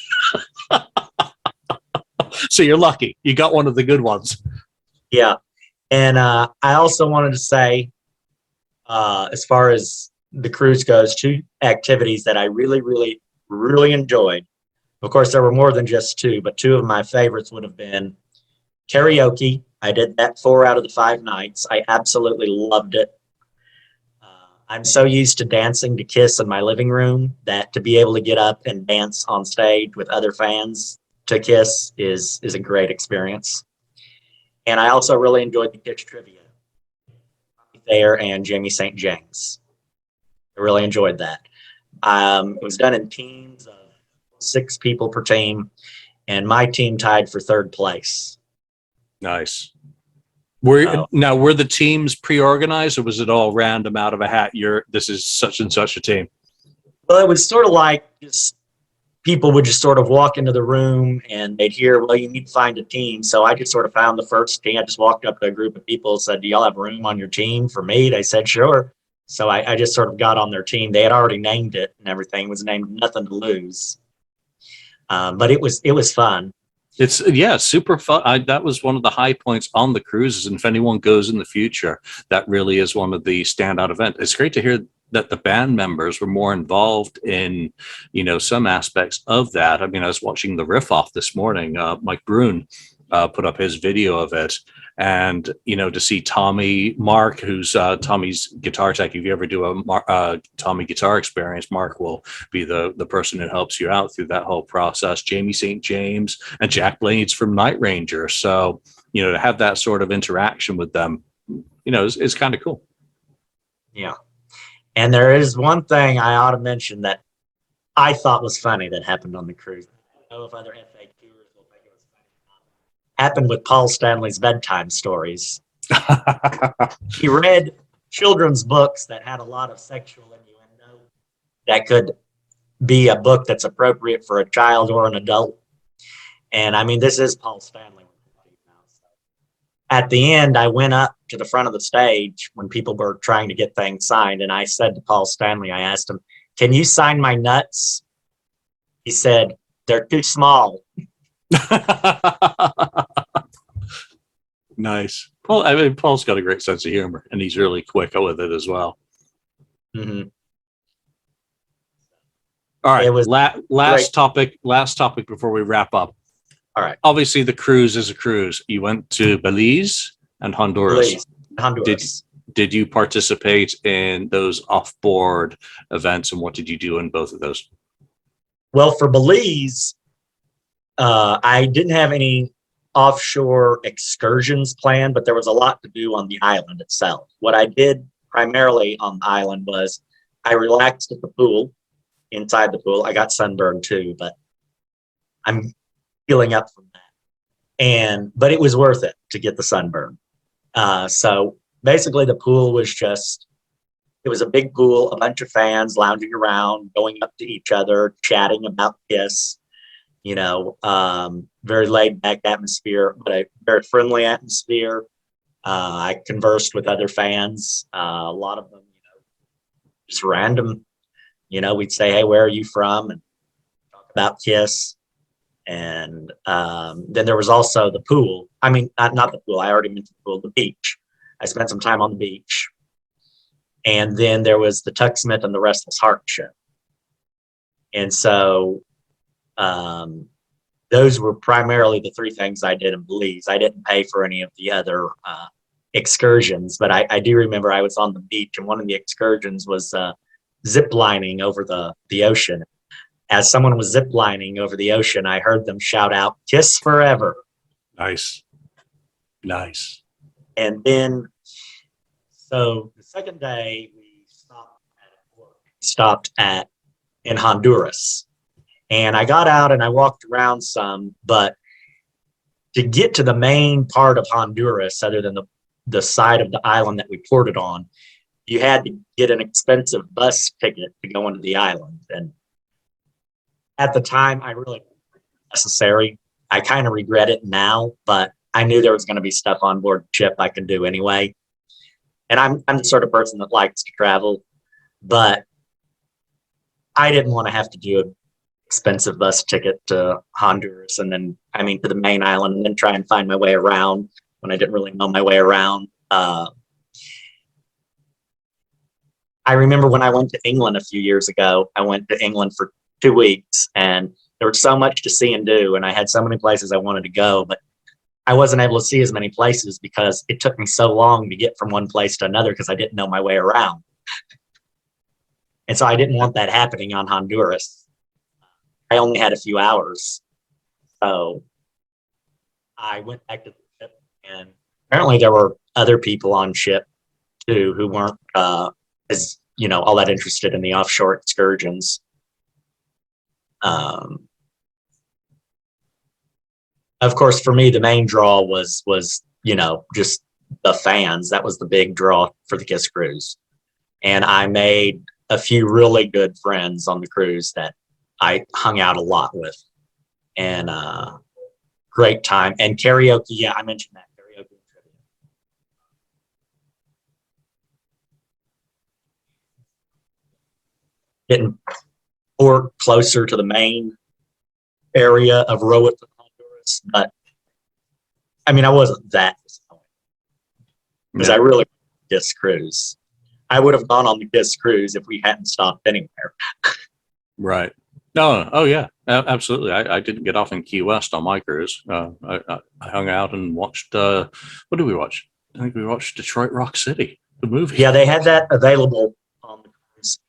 So you're lucky. You got one of the good ones. Yeah. And I also wanted to say, as far as the cruise goes, 2 activities that I really, really, really enjoyed. Of course, there were more than just 2, but 2 of my favorites would have been karaoke. I did that 4 out of the 5 nights. I absolutely loved it. I'm so used to dancing to Kiss in my living room that to be able to get up and dance on stage with other fans to Kiss is a great experience. And I also really enjoyed the Kiss trivia. Thayer and Jamie St. James. I really enjoyed that. It was done in teams of 6 people per team, and my team tied for 3rd place. Nice. Were the teams pre-organized, or was it all random out of a hat? This is such and such a team. Well, it was sort of like just people would just sort of walk into the room and they'd hear, well, you need to find a team. So I just sort of found the first team. I just walked up to a group of people and said, do y'all have room on your team for me? They said, sure. So I just sort of got on their team. They had already named it and everything. It was named Nothing to Lose. But it was fun. It's super fun. That was one of the high points on the cruises. And if anyone goes in the future, that really is one of the standout events. It's great to hear that the band members were more involved in, some aspects of that. I mean, I was watching the riff off this morning. Mike Brune put up his video of it. And, to see Mark, who's Tommy's guitar tech, if you ever do a Tommy guitar experience, Mark will be the person who helps you out through that whole process. Jamie St. James and Jack Blades from Night Ranger. So, to have that sort of interaction with them, is kind of cool. Yeah. And there is one thing I ought to mention that I thought was funny that happened on the cruise. I don't know if other FAQers will think it was funny. Happened with Paul Stanley's bedtime stories. He read children's books that had a lot of sexual innuendo that could be a book that's appropriate for a child or an adult. And I mean, this is Paul Stanley. At the end, I went up to the front of the stage when people were trying to get things signed. And I said to Paul Stanley, I asked him, "Can you sign my nuts?" He said, "They're too small." Nice. Paul's got a great sense of humor, and he's really quick with it as well. Mm-hmm. All right. Last topic before we wrap up. All right. Obviously, the cruise is a cruise. You went to Belize and Honduras. Did you participate in those off-board events, and what did you do in both of those? Well, for Belize, I didn't have any offshore excursions planned, but there was a lot to do on the island itself. What I did primarily on the island was I relaxed at the pool, inside the pool. I got sunburned too, but I'm healing up from that. But it was worth it to get the sunburn. So basically the pool was it was a big pool, a bunch of fans lounging around, going up to each other, chatting about KISS, very laid back atmosphere, but a very friendly atmosphere. I conversed with other fans, a lot of them, just random, we'd say, "Hey, where are you from?" and talk about KISS. And then there was also the pool. I mean, not the pool. I already mentioned the pool, the beach. I spent some time on the beach. And then there was the Tuck Smith and the Restless Heart show. And so those were primarily the three things I did in Belize. I didn't pay for any of the other excursions, but I do remember I was on the beach, and one of the excursions was zip lining over the ocean. As someone was zip lining over the ocean, I heard them shout out, "KISS forever." Nice. And then, so the second day we stopped in Honduras, and I got out and I walked around some, but to get to the main part of Honduras, other than the side of the island that we ported on, you had to get an expensive bus ticket to go into the island. And at the time, I really didn't think it was necessary. I kind of regret it now, but I knew there was going to be stuff on board the ship I could do anyway. And I'm the sort of person that likes to travel, but I didn't want to have to do an expensive bus ticket to Honduras and then, to the main island, and then try and find my way around when I didn't really know my way around. I remember when I went to England a few years ago, I went to England for 2 weeks, and there was so much to see and do, and I had so many places I wanted to go, but I wasn't able to see as many places because it took me so long to get from one place to another because I didn't know my way around. And so I didn't want that happening on Honduras. I only had a few hours. So I went back to the ship, and apparently there were other people on ship too who weren't as all that interested in the offshore excursions. Of course, for me, the main draw was just the fans. That was the big draw for the KISS Cruise. And I made a few really good friends on the cruise that I hung out a lot with. And great time. And karaoke, yeah, I mentioned that. Karaoke and trivia. getting or closer to the main area of Roatan, Honduras. But I mean, I wasn't that disappointed because I really KISS Cruise. I would have gone on the KISS Cruise if we hadn't stopped anywhere. Right. No. Oh, yeah. Absolutely. I didn't get off in Key West on my cruise. I hung out and watched. What did we watch? I think we watched Detroit Rock City, the movie. Yeah, they had that available on the cruise.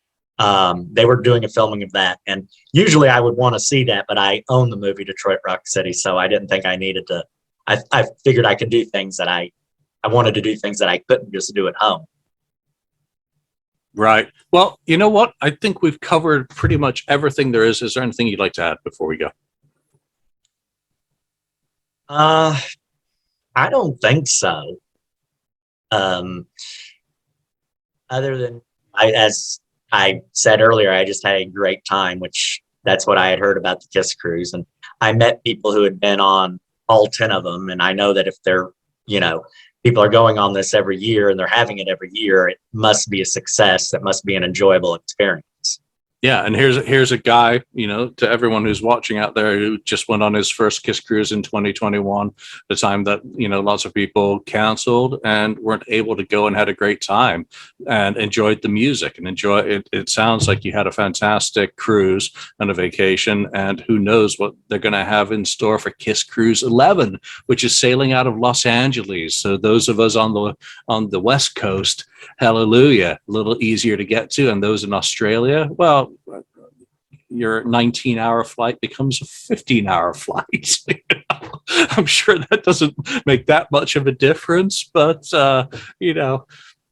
They were doing a filming of that, and usually I would want to see that, but I own the movie Detroit Rock City, so I didn't think I needed to. I figured I could do things that I wanted to do things that I couldn't just do at home. Right. Well, you know what? I think we've covered pretty much everything there is. Is there anything you'd like to add before we go? I don't think so. Other than as I said earlier, I just had a great time, which that's what I had heard about the KISS Cruise. And I met people who had been on all 10 of them. And I know that if they're, people are going on this every year and they're having it every year, it must be a success. That must be an enjoyable experience. Yeah, and here's a guy, to everyone who's watching out there who just went on his first KISS Cruise in 2021, the time that, lots of people canceled and weren't able to go and had a great time and enjoyed the music and enjoy it. It sounds like you had a fantastic cruise and a vacation, and who knows what they're going to have in store for KISS Cruise 11, which is sailing out of Los Angeles. So those of us on the West Coast, hallelujah, a little easier to get to. And those in Australia, well, your 19-hour flight becomes a 15-hour flight. I'm sure that doesn't make that much of a difference, but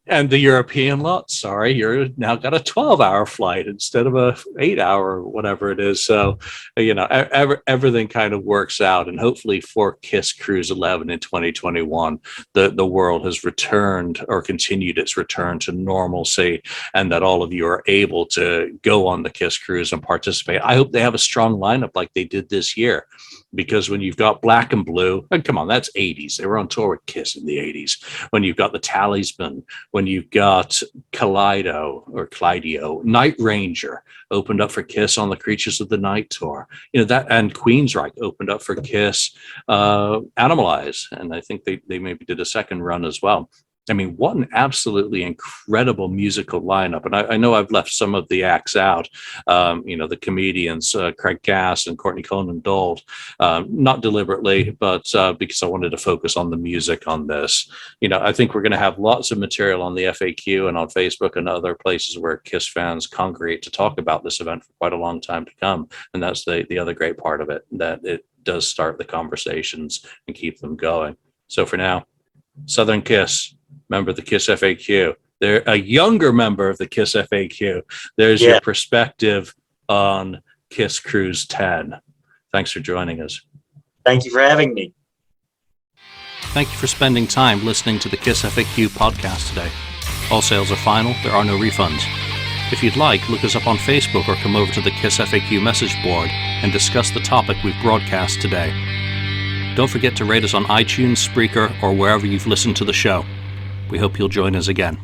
and the European lot, sorry, you're now got a 12-hour flight instead of a 8-hour or whatever it is. So, everything kind of works out. And hopefully for KISS Cruise 11 in 2021, the world has returned or continued its return to normalcy, and that all of you are able to go on the KISS Cruise and participate. I hope they have a strong lineup like they did this year. Because when you've got Black and Blue, and come on, that's 80s. They were on tour with KISS in the 80s. When you've got the Talisman, when you've got Kaleido, Night Ranger opened up for KISS on the Creatures of the Night tour. That, and Queensryche opened up for KISS, Animalize, and I think they maybe did a second run as well. I mean, what an absolutely incredible musical lineup. And I know I've left some of the acts out, the comedians, Craig Cass and Courtney Conan-Dold, not deliberately, but because I wanted to focus on the music on this. I think we're going to have lots of material on the FAQ and on Facebook and other places where KISS fans congregate to talk about this event for quite a long time to come. And that's the other great part of it, that it does start the conversations and keep them going. So for now, Southern Kiss, member of the KISS FAQ. They're a younger member of the KISS FAQ. There's your perspective on KISS Cruise 10. Thanks for joining us. Thank you for having me. Thank you for spending time listening to the KISS FAQ podcast today. All sales are final. There are no refunds. If you'd like, look us up on Facebook or come over to the KISS FAQ message board and discuss the topic we've broadcast today. Don't forget to rate us on iTunes, Spreaker, or wherever you've listened to the show. We hope you'll join us again.